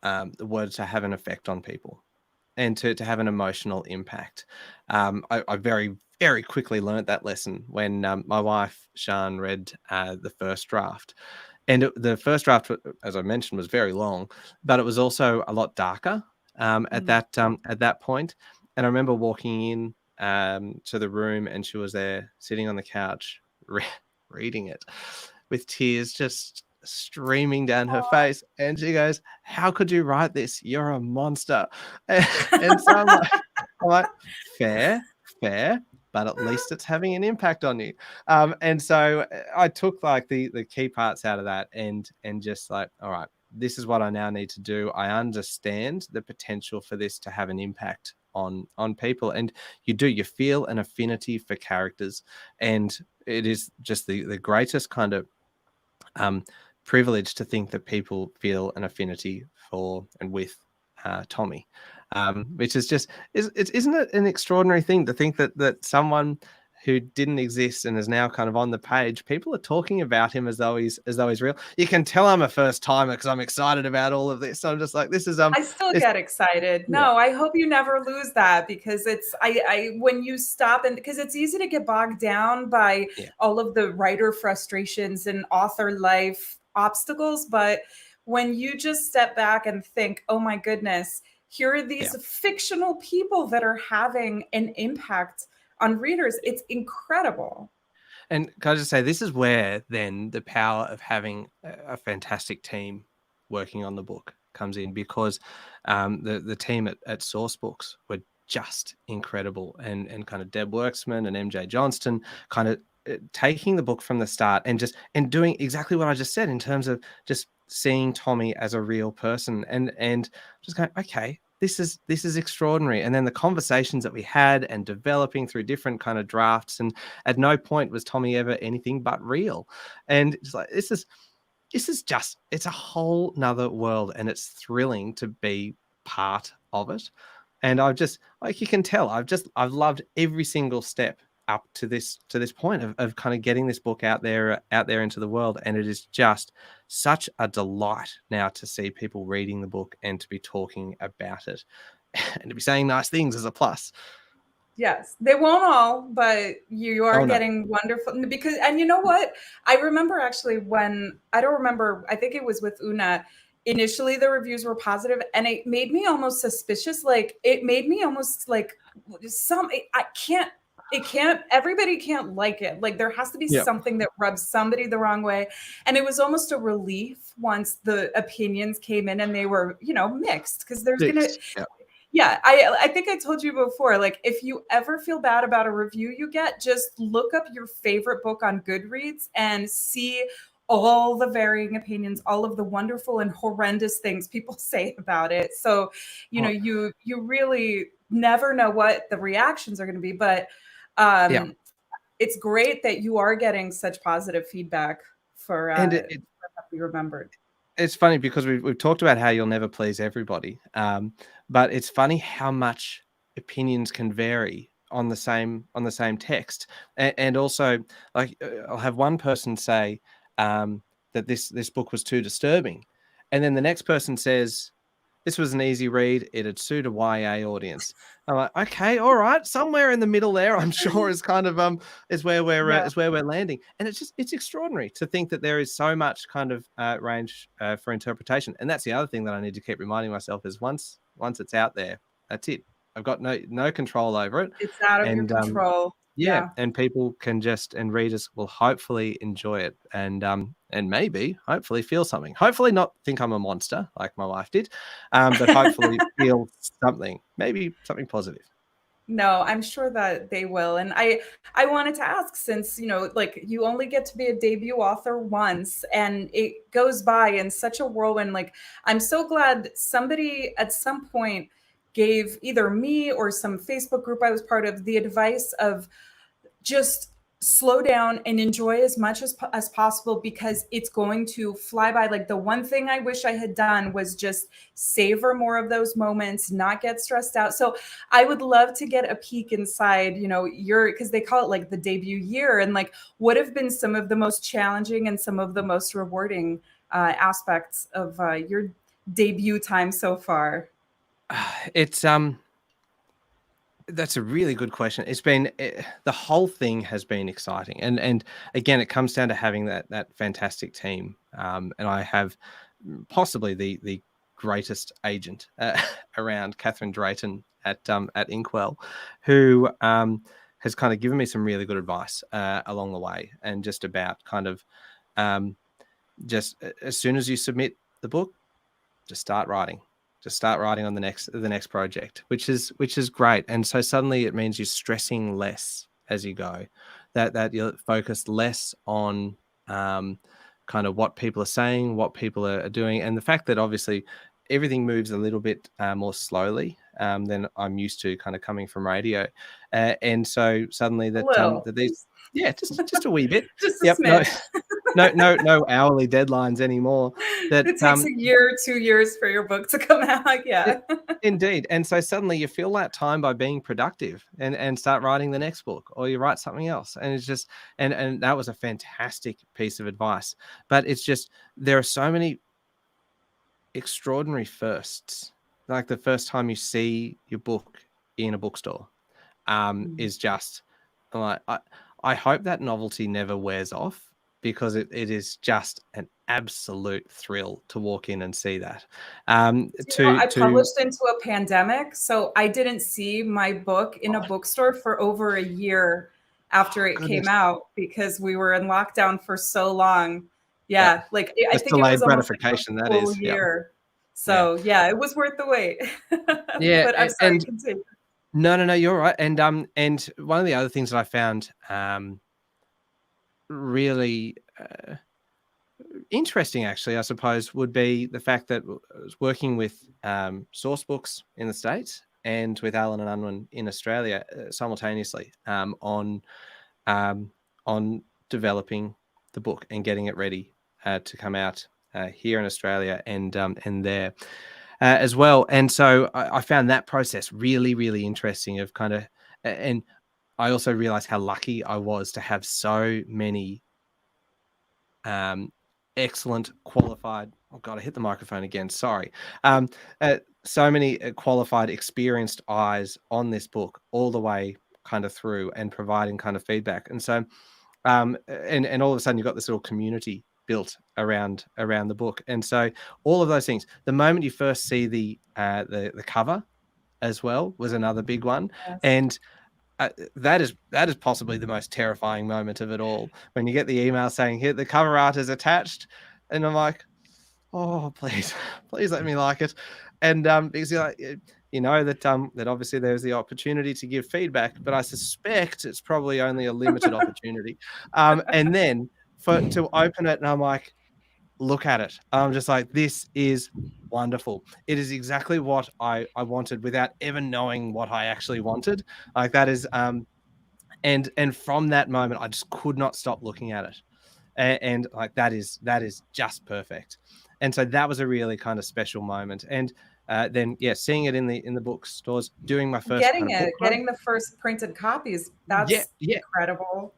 the words to have an effect on people and to have an emotional impact. I very, very quickly learned that lesson when my wife, Sian, read the first draft. And the first draft, as I mentioned, was very long, but it was also a lot darker at that point. And I remember walking in to the room, and she was there sitting on the couch reading it with tears just streaming down her face. And she goes, "How could you write this? You're a monster." And so I'm like, fair, but at least it's having an impact on you. And so I took like the key parts out of that and just like, all right, this is what I now need to do. I understand the potential for this to have an impact on people, and you feel an affinity for characters, and it is just the greatest kind of privilege to think that people feel an affinity for and with Tommy, which is just isn't it an extraordinary thing to think that someone who didn't exist and is now kind of on the page, people are talking about him as though he's real. You can tell I'm a first timer because I'm excited about all of this. So I'm just like, this is I still get excited. No, I hope you never lose that, because it's I when you stop, and because it's easy to get bogged down by all of the writer frustrations and author life obstacles, but when you just step back and think, oh my goodness, here are these fictional people that are having an impact on readers, it's incredible. And can I just say, this is where then the power of having a fantastic team working on the book comes in, because the team at Source Books were just incredible, and kind of Deb Worksman and MJ Johnston kind of taking the book from the start and doing exactly what I just said in terms of just seeing Tommy as a real person and just going, okay, this is extraordinary. And then the conversations that we had and developing through different kind of drafts, and at no point was Tommy ever anything but real. And it's like, this is just, it's a whole nother world, and it's thrilling to be part of it. And I've just, like, you can tell, I've loved every single step up to this point of kind of getting this book out there into the world. And it is just such a delight now to see people reading the book and to be talking about it and to be saying nice things as a plus. Yes, they won't all, but you are getting wonderful, because, and you know what? I remember actually when, I don't remember, I think it was with Una, initially the reviews were positive, and it made me almost suspicious. Like, it made me almost like everybody can't like it. Like, there has to be something that rubs somebody the wrong way. And it was almost a relief once the opinions came in and they were, mixed, because there's going to, I think I told you before, like, if you ever feel bad about a review you get, just look up your favorite book on Goodreads and see all the varying opinions, all of the wonderful and horrendous things people say about it. So, you really never know what the reactions are going to be, but it's great that you are getting such positive feedback for Be Remembered. It's funny because we've talked about how you'll never please everybody, but it's funny how much opinions can vary on the same text, and also, like, I'll have one person say that this book was too disturbing, and then the next person says this was an easy read, it'd suit a YA audience. I'm like, okay, all right, somewhere in the middle there, I'm sure is kind of is where we're landing. And it's extraordinary to think that there is so much kind of range for interpretation. And that's the other thing that I need to keep reminding myself is once it's out there, that's it. I've got no control over it. It's out of your control. And people can and readers will hopefully enjoy it and maybe hopefully feel something. Hopefully not think I'm a monster like my wife did, but hopefully feel something, maybe something positive. No, I'm sure that they will. And I wanted to ask, since, like, you only get to be a debut author once and it goes by in such a whirlwind, like, I'm so glad somebody at some point gave either me or some Facebook group I was part of the advice of just slow down and enjoy as much as possible, because it's going to fly by. Like, the one thing I wish I had done was just savor more of those moments, not get stressed out. So I would love to get a peek inside, because they call it like the debut year, and like, what have been some of the most challenging and some of the most rewarding aspects of your debut time so far? It's that's a really good question. It's been the whole thing has been exciting, and again, it comes down to having that fantastic team. And I have possibly the greatest agent around, Catherine Drayton, at Inkwell, who has kind of given me some really good advice along the way, and just about kind of just as soon as you submit the book, just start writing. Just start writing on the next project, which is great. And so suddenly it means you're stressing less as you go, that you're focused less on kind of what people are saying, what people are doing, and the fact that obviously everything moves a little bit more slowly than I'm used to, kind of coming from radio, and so suddenly that these just a wee bit, just a yep, smidge. no hourly deadlines anymore. That it takes a year, 2 years for your book to come out. Yeah. Indeed. And so suddenly you fill that time by being productive and start writing the next book, or you write something else. And it's just, and that was a fantastic piece of advice. But it's just, there are so many extraordinary firsts. Like the first time you see your book in a bookstore is just like, I hope that novelty never wears off, because it is just an absolute thrill to walk in and see that. I published into a pandemic, so I didn't see my book in a bookstore for over a year after it came out, because we were in lockdown for so long. Yeah, like I think it was almost like a full year. So yeah, it was worth the wait. Yeah, but I'm sorry, continue. No, you're right. And one of the other things that I found really interesting, actually, I suppose, would be the fact that I was working with Source Books in the States and with Allen and Unwin in Australia simultaneously on developing the book and getting it ready to come out here in Australia and there as well. And so I found that process really, really interesting, of kind of, and I also realized how lucky I was to have so many excellent, qualified, oh God, I hit the microphone again, sorry. So many qualified, experienced eyes on this book all the way kind of through, and providing kind of feedback. And so, and all of a sudden you've got this little community built around the book. And so all of those things, the moment you first see the cover as well was another big one. Yes. And that is possibly the most terrifying moment of it all, when you get the email saying, here, the cover art is attached, and I'm like, oh, please let me like it. And because you're like, you know that that obviously there's the opportunity to give feedback, but I suspect it's probably only a limited opportunity. And then to open it, and I'm like, look at it. I'm just like, this is wonderful. It is exactly what I wanted, without ever knowing what I actually wanted. Like that is, and from that moment, I just could not stop looking at it, and like that is just perfect. And so that was a really kind of special moment. And then seeing it in the bookstores, doing my first getting the first printed copies, that's incredible.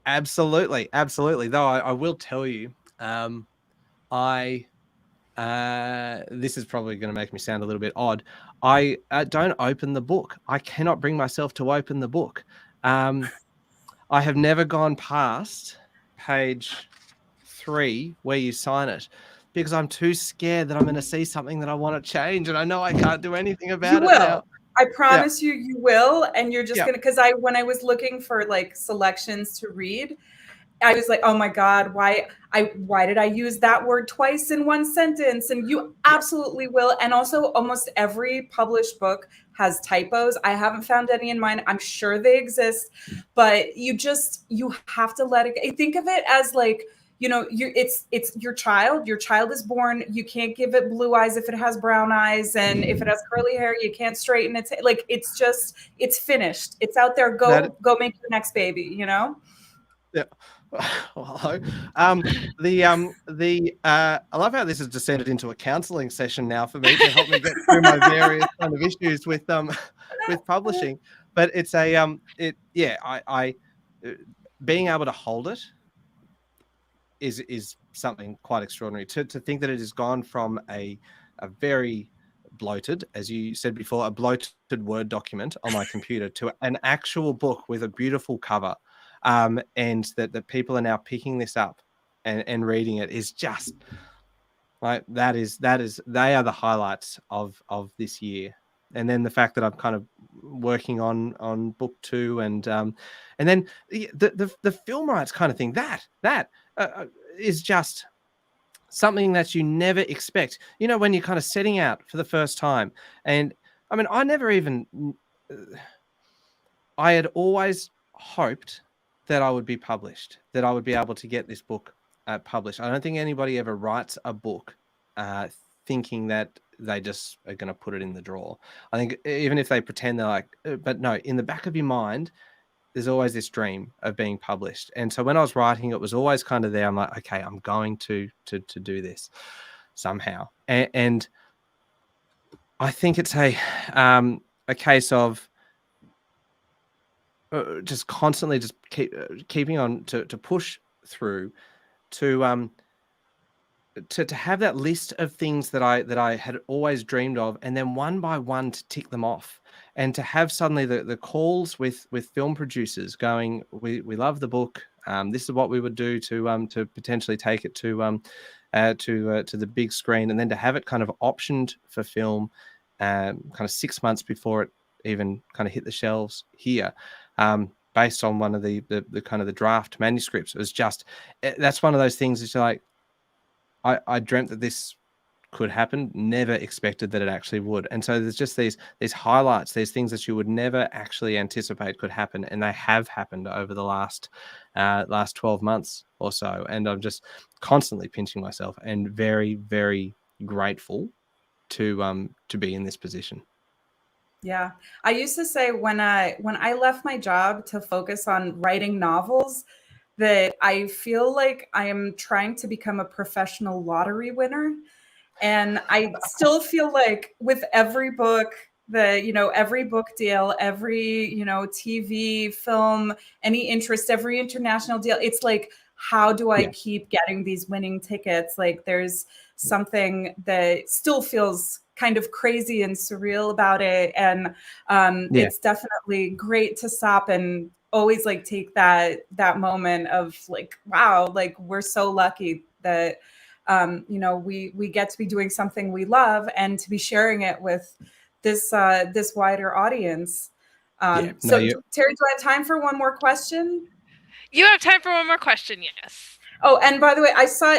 Absolutely. Though I will tell you, this is probably going to make me sound a little bit odd. I don't open the book. I cannot bring myself to open the book. I have never gone past page 3 where you sign it, because I'm too scared that I'm going to see something that I want to change, and I know I can't do anything about it now. I promise you will. And you're just going to, because when I was looking for like selections to read, I was like, oh my God, why did I use that word twice in one sentence? And you absolutely will. And also almost every published book has typos. I haven't found any in mine. I'm sure they exist, but you have to let it, think of it as like, you know, it's your child. Your child is born. You can't give it blue eyes if it has brown eyes. And if it has curly hair, you can't straighten it. Like, it's finished. It's out there. Go make your next baby, you know? Yeah. Hello. I love how this has descended into a counselling session now for me, to help me get through my various kind of issues with publishing. But it's I being able to hold it is something quite extraordinary. To think that it has gone from a very bloated, as you said before, a bloated Word document on my computer, to an actual book with a beautiful cover. And that people are now picking this up and reading it, is just like, they are the highlights of this year. and then the fact that I'm kind of working on book 2, and then the film rights kind of thing, that is just something that you never expect. You know, when you're kind of setting out for the first time, and I mean, I had always hoped that I would be published, that I would be able to get this book published. I don't think anybody ever writes a book thinking that they just are going to put it in the drawer. I think even if they pretend they're like, but no, in the back of your mind, there's always this dream of being published. And so when I was writing, it was always kind of there. I'm like, okay, I'm going to do this somehow. And I think it's a case of just constantly just keeping on to push through to have that list of things that I had always dreamed of, and then one by one to tick them off, and to have suddenly the calls with film producers going, we love the book, this is what we would do to potentially take it to the big screen, and then to have it kind of optioned for film kind of 6 months before it even kind of hit the shelves here, based on one of the kind of the draft manuscripts. It was just, that's one of those things that's like, I dreamt that this could happen, never expected that it actually would. And so there's just these highlights, these things that you would never actually anticipate could happen, and they have happened over the last 12 months or so. And I'm just constantly pinching myself, and very, very grateful to be in this position. Yeah. I used to say when I left my job to focus on writing novels, that I feel like I am trying to become a professional lottery winner. And I still feel like with every book, every book deal, every, TV, film, any interest, every international deal, it's like, how do I keep getting these winning tickets? Like, there's something that still feels kind of crazy and surreal about it. And it's definitely great to stop and always like take that moment of like, wow, like we're so lucky that we get to be doing something we love and to be sharing it with this wider audience. Terry, do I have time for one more question? You have time for one more question, yes. Oh, and by the way, I saw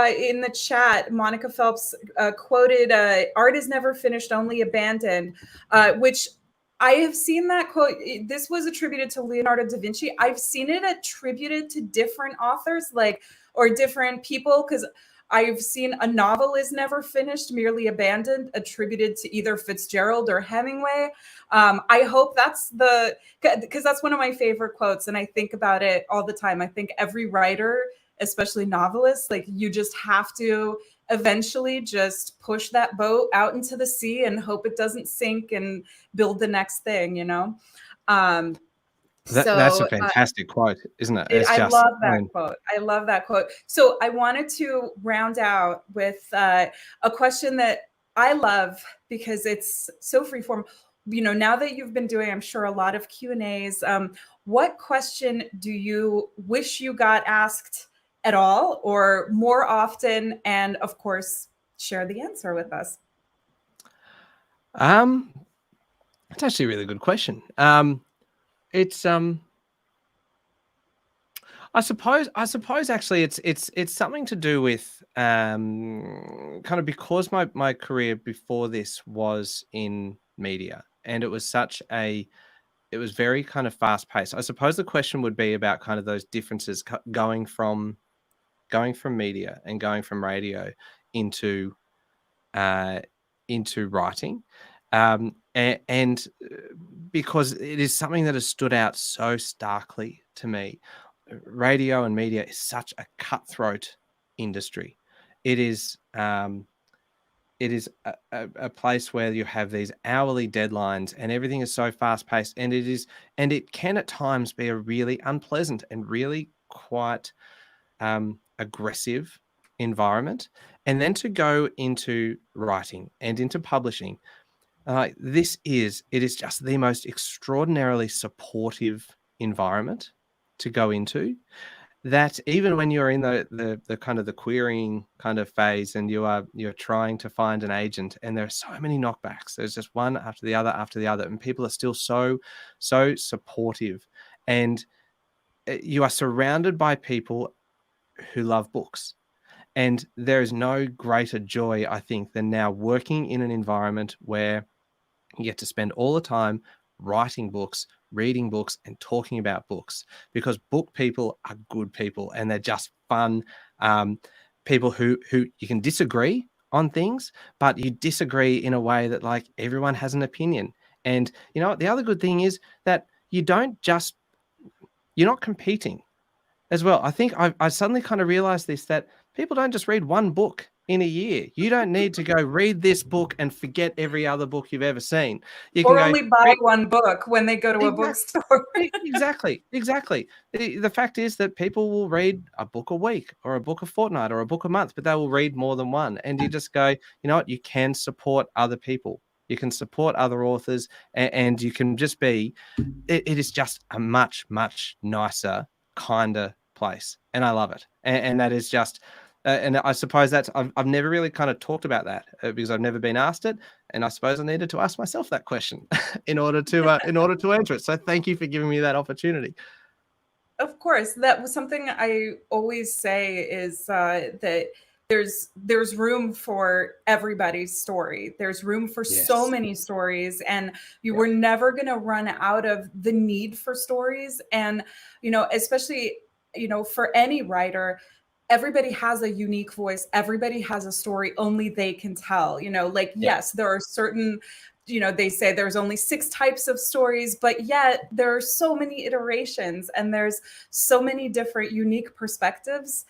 in the chat, Monica Phelps quoted, "Art is never finished, only abandoned," which I have seen that quote. This was attributed to Leonardo da Vinci. I've seen it attributed to different authors, or different people, because I've seen a novel is never finished, merely abandoned, attributed to either Fitzgerald or Hemingway. I hope that's because that's one of my favorite quotes, and I think about it all the time. I think every writer, especially novelists, like you just have to eventually just push that boat out into the sea and hope it doesn't sink and build the next thing, That's a fantastic quote, isn't it? I love that quote. I love that quote. So I wanted to round out with a question that I love because it's so freeform. Now that you've been doing, I'm sure, a lot of Q&As, what question do you wish you got asked at all or more often? And of course, share the answer with us. It's actually a really good question. It's I suppose actually it's something to do with kind of because my career before this was in media, and it was very kind of fast paced. I suppose the question would be about kind of those differences going from media and going from radio into writing. And because it is something that has stood out so starkly to me. Radio and media is such a cutthroat industry. It is a place where you have these hourly deadlines and everything is so fast paced, and it can at times be a really unpleasant and really quite aggressive environment. And then to go into writing and into publishing, it is just the most extraordinarily supportive environment to go into. that even when you're in the kind of the querying kind of phase, and you're trying to find an agent, and there are so many knockbacks, there's just one after the other, and people are still so supportive, and you are surrounded by people who love books. And there is no greater joy, I think, than now working in an environment where you get to spend all the time writing books, reading books, and talking about books, because book people are good people, and they're just fun people who you can disagree on things, but you disagree in a way that, like, everyone has an opinion. And you know, the other good thing is that you're not competing as well. I think I suddenly kind of realized this, that people don't just read one book in a year. You don't need to go read this book and forget every other book you've ever seen. You can Or go only buy read. one book when they go to a bookstore. Exactly. The fact is that people will read a book a week, or a book a fortnight, or a book a month, but they will read more than one. And you just go, you know what? You can support other people. You can support other authors, and you can just be. It is just a much nicer, kinder place, and I love it. And that is just. And I suppose that's I've never really kind of talked about that because I've never been asked it, and I suppose I needed to ask myself that question in order to answer it. So thank you for giving me that opportunity. Of course, that was something I always say, is that there's room for everybody's story. There's room for so Yes. many stories, and you Yeah. were never going to run out of the need for stories. And especially for any writer, everybody has a unique voice. Everybody has a story only they can tell. Like, Yeah. yes, there are certain, they say there's only 6 types of stories, but yet there are so many iterations, and there's so many different unique perspectives.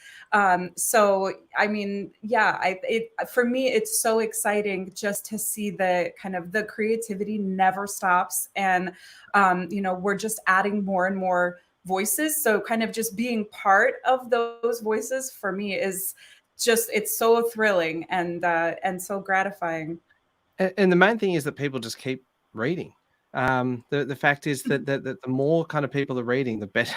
So, I mean, yeah, for me, it's so exciting just to see the kind of the creativity never stops. And, we're just adding more and more voices. So kind of just being part of those voices for me is just, it's so thrilling and so gratifying. And the main thing is that people just keep reading. The fact is that the more kind of people are reading, the better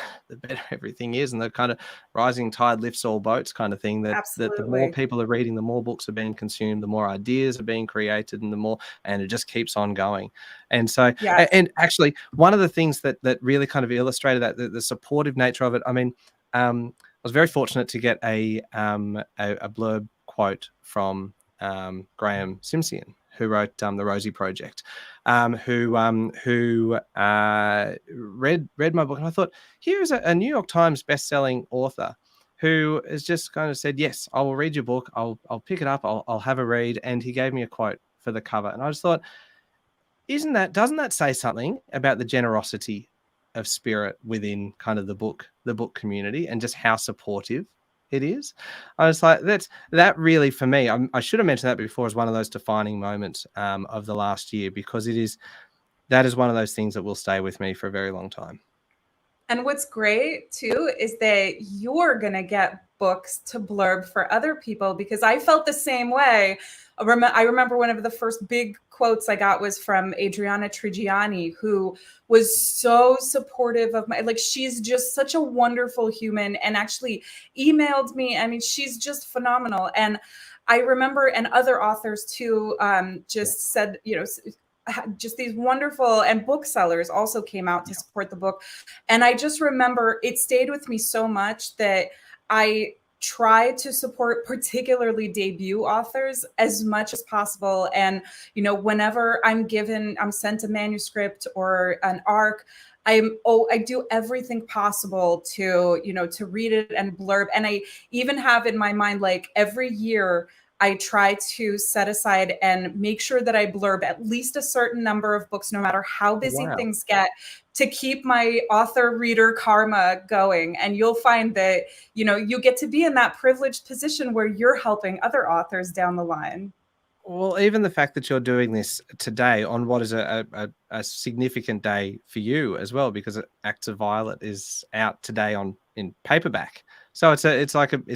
everything is, and the kind of rising tide lifts all boats kind of thing. That the more Absolutely. people are reading, the more books are being consumed, the more ideas are being created, and it just keeps on going. And so, Yes. and actually, one of the things that really kind of illustrated that the supportive nature of it. I mean, I was very fortunate to get a blurb quote from Graham Simsian, who wrote the Rosie Project, who read my book, and I thought, here is a New York Times best-selling author who has just kind of said, yes, I will read your book, I'll pick it up, I'll have a read, and he gave me a quote for the cover, and I just thought, doesn't that say something about the generosity of spirit within kind of the book community, and just how supportive it is? I was like, that really, for me, I should have mentioned that before, as one of those defining moments of the last year, because that is one of those things that will stay with me for a very long time. And what's great too is that you're going to get books to blurb for other people, because I felt the same way. I remember one of the first big quotes I got was from Adriana Trigiani, who was so supportive of like, she's just such a wonderful human, and actually emailed me. I mean, she's just phenomenal. And I remember, and other authors too, just said, just these wonderful, and booksellers also came out to support the book. And I just remember it stayed with me so much that I try to support particularly debut authors as much as possible. And, whenever I'm sent a manuscript or an arc, I do everything possible to read it and blurb. And I even have in my mind, like, every year I try to set aside and make sure that I blurb at least a certain number of books, no matter how busy Wow. things get, to keep my author reader karma going. And you'll find that, you get to be in that privileged position where you're helping other authors down the line. Well, even the fact that you're doing this today on what is a significant day for you as well, because Acts of Violet is out today in paperback. So it's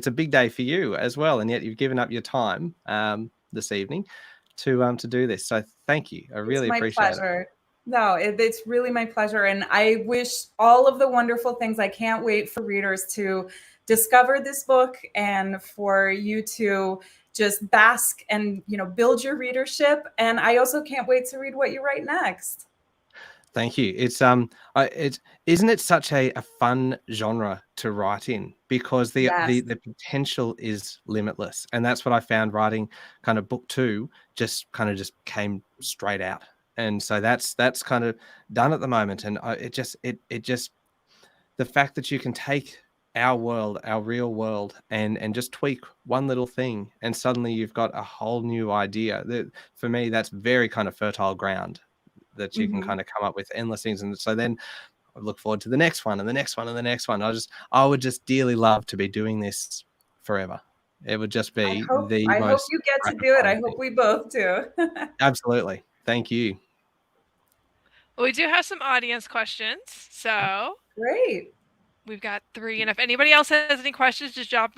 a big day for you as well, and yet you've given up your time this evening to do this. So thank you. I really appreciate it. It's my pleasure. No, it's really my pleasure. And I wish all of the wonderful things. I can't wait for readers to discover this book and for you to just bask and, build your readership. And I also can't wait to read what you write next. Thank you. It's isn't it such a fun genre to write in, because Yes. the potential is limitless, and that's what I found writing kind of book 2 just came straight out, and so that's kind of done at the moment, and it just the fact that you can take our world, our real world, and just tweak one little thing, and suddenly you've got a whole new idea. That, for me, that's very kind of fertile ground that you can kind of come up with endless things. And so then I look forward to the next one and the next one and the next one. I would just dearly love to be doing this forever. It would just be the I hope most you get to do it. I gratifying hope thing. we both do. Absolutely. Thank you. Well, we do have some audience questions. So Great. we've got 3. And if anybody else has any questions, just drop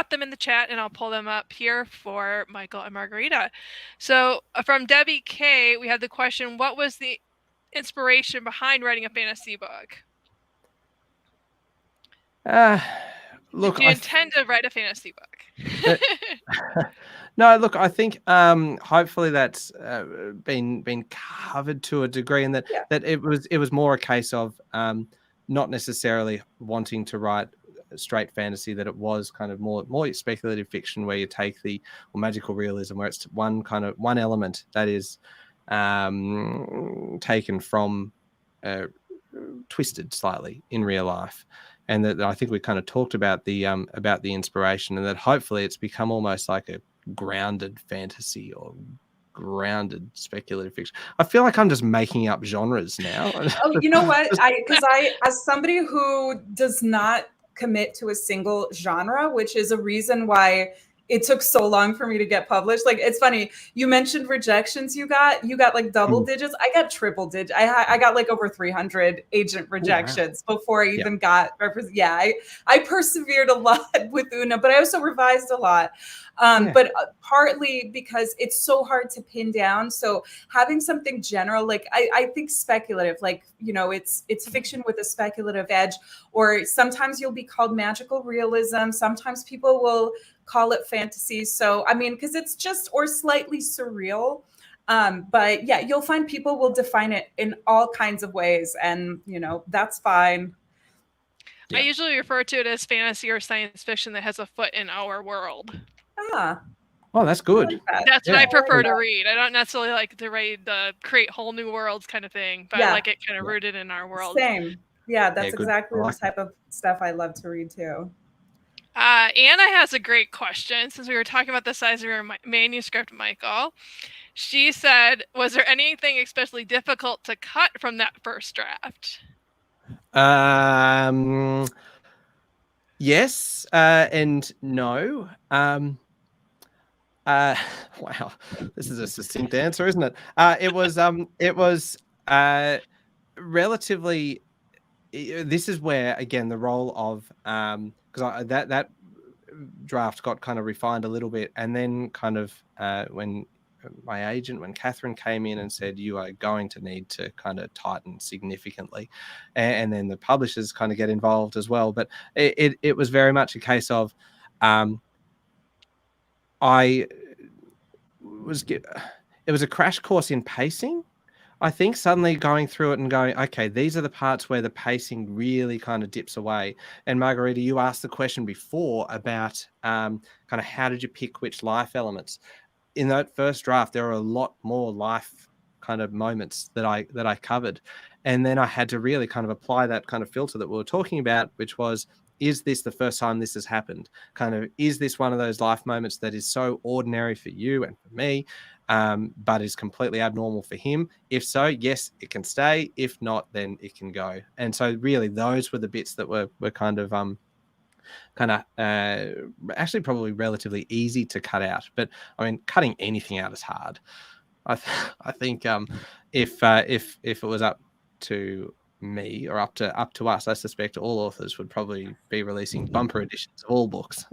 them in the chat and I'll pull them up here for Michael and Margarita. So from Debbie K, we have the question, what was the inspiration behind writing a fantasy book? Look, Did you intend to write a fantasy book? No, look, I think hopefully that's been covered to a degree, and that it was more a case of not necessarily wanting to write straight fantasy, that it was kind of more speculative fiction, where you take the magical realism, where it's one element that is taken from twisted slightly in real life. And that I think we kind of talked about the inspiration, and that hopefully it's become almost like a grounded fantasy or grounded speculative fiction. I feel like I'm just making up genres now. Oh, you know what? I, as somebody who does not commit to a single genre, which is a reason why it took so long for me to get published. Like, it's funny, you mentioned rejections. You got like double digits. I got triple digits. I got like over 300 agent rejections before I even got I persevered a lot with Una, but I also revised a lot. But partly because it's so hard to pin down. So having something general, like I think speculative, like, it's fiction with a speculative edge, or sometimes you'll be called magical realism. Sometimes people will call it fantasy. So, I mean, because it's just, or slightly surreal. But yeah, you'll find people will define it in all kinds of ways, and that's fine. I usually refer to it as fantasy or science fiction that has a foot in our world. Oh, that's good. Like that. That's what I prefer to read. I don't necessarily like to read the create whole new worlds kind of thing, but I like it kind of rooted in our world. Same. Yeah, that's exactly the type of stuff I love to read too. Anna has a great question, since we were talking about the size of your manuscript, Michael. She said, was there anything especially difficult to cut from that first draft? Yes and no. Wow, this is a succinct answer, isn't it? It was relatively. This is where, again, the role of because that draft got kind of refined a little bit, and then kind of when my agent, when Catherine came in and said, you are going to need to kind of tighten significantly, and then the publishers kind of get involved as well. But it was very much a case of it was a crash course in pacing. I think suddenly going through it and going, okay, these are the parts where the pacing really kind of dips away. And Margarita, you asked the question before about kind of how did you pick which life elements. In that first draft, there are a lot more life kind of moments that I covered. And then I had to really kind of apply that kind of filter that we were talking about, which was, is this the first time this has happened? Kind of, is this one of those life moments that is so ordinary for you and for me, but is completely abnormal for him? If so, yes, it can stay. If not, then it can go. And so really those were the bits that were kind of actually probably relatively easy to cut out. But I mean, cutting anything out is hard. I think if it was up to me or up to us, I suspect all authors would probably be releasing bumper editions of all books,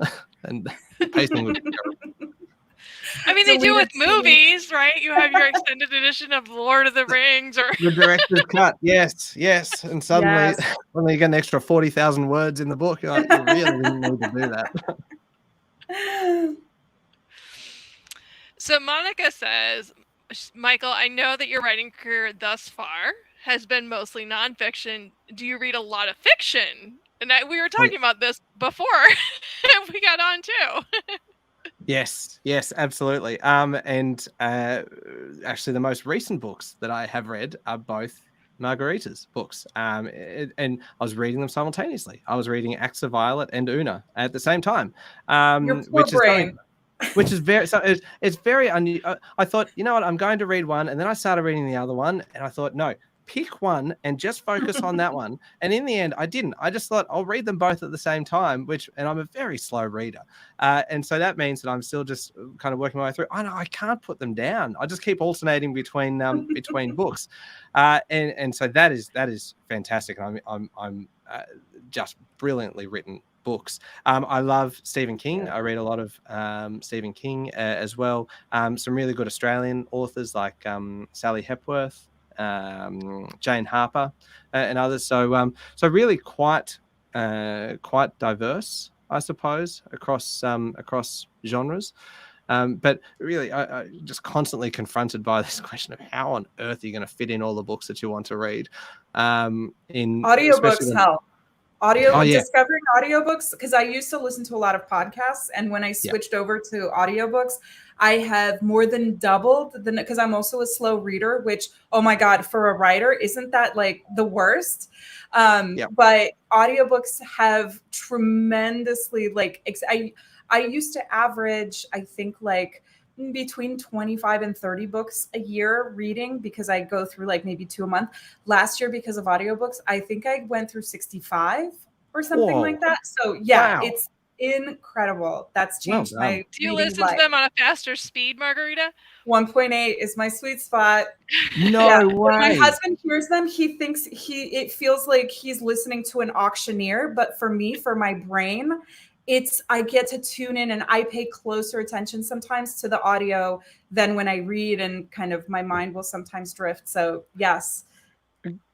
and the pacing would be terrible. I mean, they do with Deleted scene. movies, right? You have your extended edition of Lord of the Rings, or The director's cut, yes, and suddenly, Yes. when you get an extra 40,000 words in the book, you're like, you really didn't need to do that. So Monica says, Michael, I know that your writing career thus far has been mostly nonfiction. Do you read a lot of fiction? And we were talking about this before we got on too. Yes, absolutely. And actually, the most recent books that I have read are both Margarita's books. And I was reading them simultaneously. I was reading Acts of Violet and Una at the same time, Your poor brain. which is very, so it's very unusual. I thought, you know what, I'm going to read one, and then I started reading the other one, and I thought, no, pick one and just focus on that one. And in the end, I didn't. I just thought I'll read them both at the same time, and I'm a very slow reader. And so that means that I'm still just kind of working my way through. I know I can't put them down. I just keep alternating between books. And so that is fantastic. I'm just brilliantly written books. I love Stephen King. I read a lot of Stephen King as well. Some really good Australian authors like Sally Hepworth, Jane Harper, and others. So really quite diverse, I suppose, across genres. But really, I just constantly confronted by this question of how on earth are you going to fit in all the books that you want to read? In Audiobooks help. Oh, yeah. Discovering audiobooks, because I used to listen to a lot of podcasts, and when I switched over to audiobooks, I have more than doubled because I'm also a slow reader, which, oh my God, for a writer, isn't that like the worst? But audiobooks have tremendously, like, I used to average, I think, like between 25 and 30 books a year reading, because I go through like maybe 2 a month. Last year, because of audiobooks, I think I went through 65 or something like that. So yeah, It's incredible. That's changed my Do you listen to them on a faster speed, Margarita? 1.8 is my sweet spot. No way. When my husband hears them, he thinks it feels like he's listening to an auctioneer. But for me, for my brain, I get to tune in, and I pay closer attention sometimes to the audio than when I read, and kind of my mind will sometimes drift. So yes.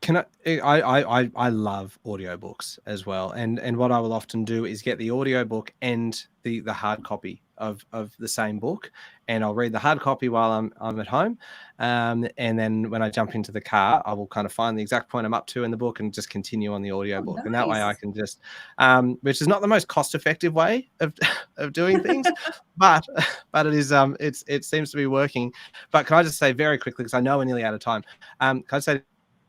I love audiobooks as well, and what I will often do is get the audiobook and the hard copy of the same book, and I'll read the hard copy while I'm at home, and then when I jump into the car, I will kind of find the exact point I'm up to in the book and just continue on the audiobook. And that way I can just which is not the most cost-effective way of doing things, but it seems to be working. But can I just say very quickly, because I know we're nearly out of time, can I say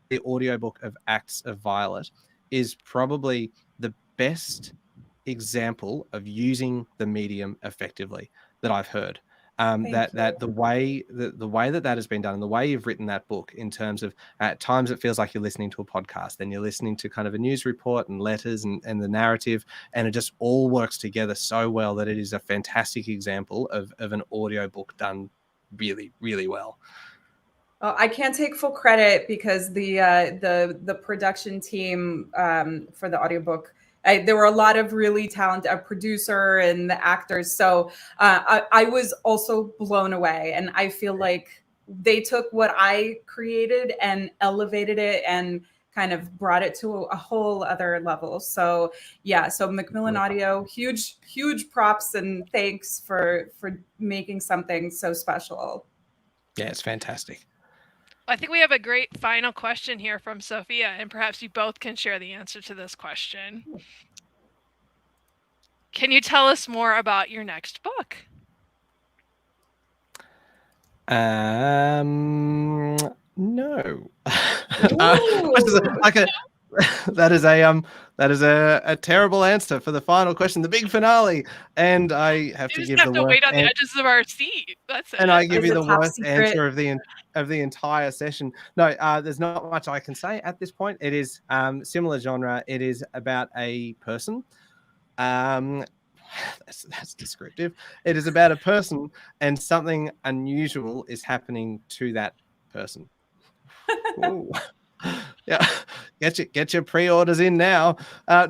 the audiobook of Acts of Violet is probably the best example of using the medium effectively that I've heard. That the way that has been done, and the way you've written that book, in terms of at times it feels like you're listening to a podcast, then you're listening to kind of a news report and letters and the narrative, and it just all works together so well that it is a fantastic example of an audiobook done really, really well. I can't take full credit, because the production team for the audiobook, there were a lot of really talented, a producer and the actors. So I was also blown away, and I feel like they took what I created and elevated it and kind of brought it to a whole other level. So yeah, so Macmillan Audio, huge props and thanks for making something so special. Yeah, it's fantastic. I think we have a great final question here from Sophia, and perhaps you both can share the answer to this question. Can you tell us more about your next book? No. That is a terrible answer for the final question, the big finale, and I have to give the worst. Wait on the edges of our seat. That's it. And I give you the worst answer of the entire session. No, there's not much I can say at this point. It is similar genre. It is about a person. That's descriptive. It is about a person, and something unusual is happening to that person. Yeah, get your pre-orders in now. No,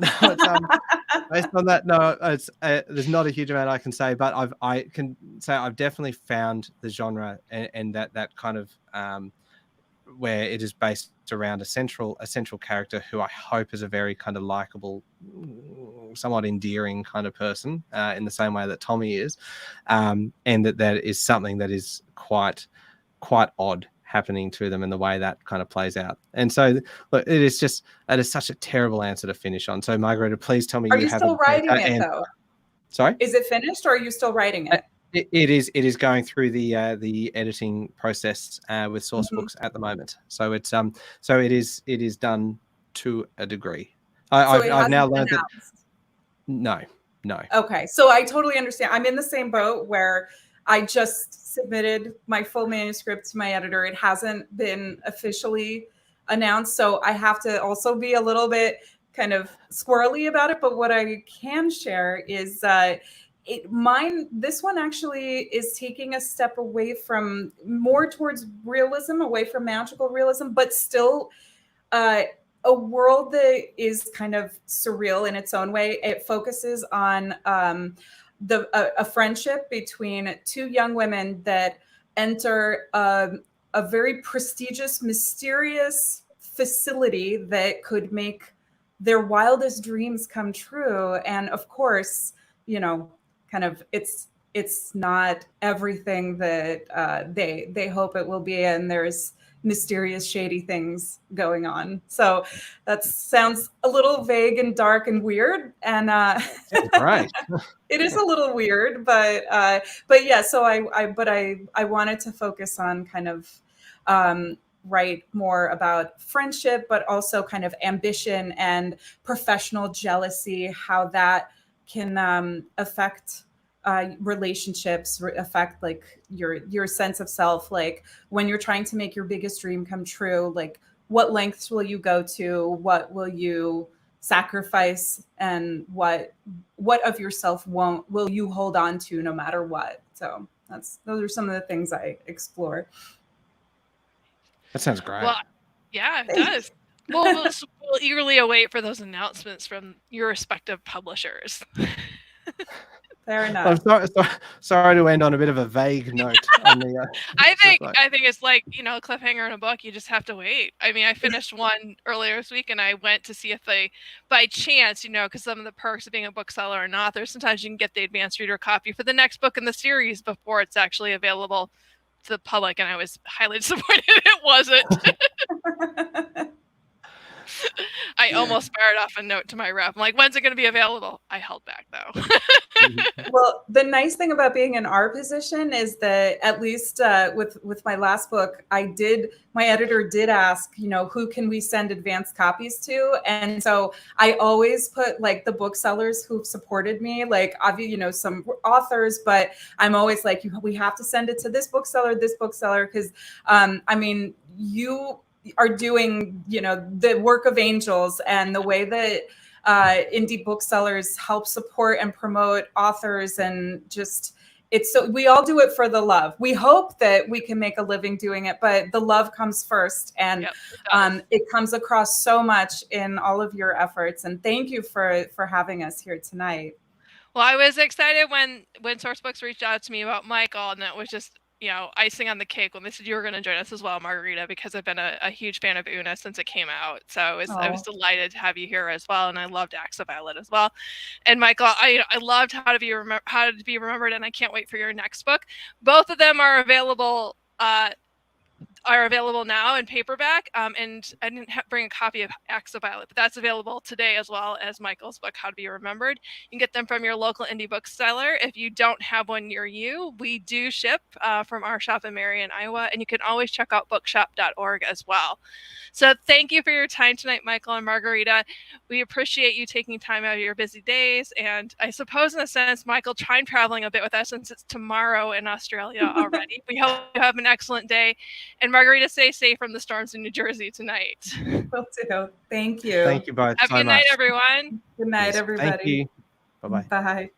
based on that, no, it's there's not a huge amount I can say, but I can say I've definitely found the genre and that kind of where it is based around a central character who I hope is a very kind of likable, somewhat endearing kind of person, in the same way that Tommy is, and that is something that is quite odd happening to them and the way that kind of plays out. And so, look, it is such a terrible answer to finish on. So, Margarita, please tell me Are you have still writing it answer. though? Sorry, is it finished or are you still writing it? It is going through the editing process with Source Books at the moment. So it's it is done to a degree. I've now learned that no. Okay, so I totally understand. I'm in the same boat where I just submitted my full manuscript to my editor. It hasn't been officially announced, so I have to also be a little bit kind of squirrely about it. But what I can share is this one actually is taking a step away from more towards realism, away from magical realism, but still a world that is kind of surreal in its own way. It focuses on a friendship between two young women that enter a very prestigious, mysterious facility that could make their wildest dreams come true. And of course, kind of it's not everything that they hope it will be, and there's mysterious, shady things going on. So that sounds a little vague and dark and weird, and right. It is a little weird, but yeah. So I wanted to focus on kind of write more about friendship, but also kind of ambition and professional jealousy, how that can affect relationships, affect like your sense of self. Like when you're trying to make your biggest dream come true, like what lengths will you go to? What will you sacrifice? And what of yourself will you hold on to no matter what? So those are some of the things I explore. That sounds great. Well, yeah, it does. Well, we'll eagerly await for those announcements from your respective publishers. Fair enough. I'm sorry to end on a bit of a vague note. On the, I think it's like, cliffhanger in a book. You just have to wait. I mean, I finished one earlier this week, and I went to see if they, by chance, because some of the perks of being a bookseller and author, sometimes you can get the advanced reader copy for the next book in the series before it's actually available to the public, and I was highly disappointed it wasn't. I almost fired off a note to my rep. I'm like, when's it going to be available? I held back, though. Well, the nice thing about being in our position is that at least with my last book, my editor did ask, who can we send advanced copies to? And so I always put like the booksellers who've supported me, like obviously, some authors, but I'm always like, we have to send it to this bookseller, because I mean, you are doing, the work of angels, and the way that indie booksellers help support and promote authors, and just we all do it for the love. We hope that we can make a living doing it, but the love comes first, and it comes across so much in all of your efforts. And thank you for having us here tonight. Well, I was excited when Source Books reached out to me about Michael, and that was just icing on the cake when they said you were going to join us as well, Margarita, because I've been a huge fan of Una since it came out. So I was delighted to have you here as well, and I loved Axe of Violet as well. And Michael, I loved How to Be Remembered, and I can't wait for your next book. Both of them are available now in paperback, and I didn't bring a copy of Axe of Violet, but that's available today, as well as Michael's book, How to Be Remembered. You can get them from your local indie bookseller. If you don't have one near you, we do ship from our shop in Marion, Iowa, and you can always check out bookshop.org as well. So thank you for your time tonight, Michael and Margarita. We appreciate you taking time out of your busy days, and I suppose in a sense, Michael, time traveling a bit with us since it's tomorrow in Australia already. We hope you have an excellent day. And Margarita, stay safe from the storms in New Jersey tonight. Will do. Thank you. Thank you both. Have a good night, everyone. Good night, everybody. Thank you. Bye-bye. Bye.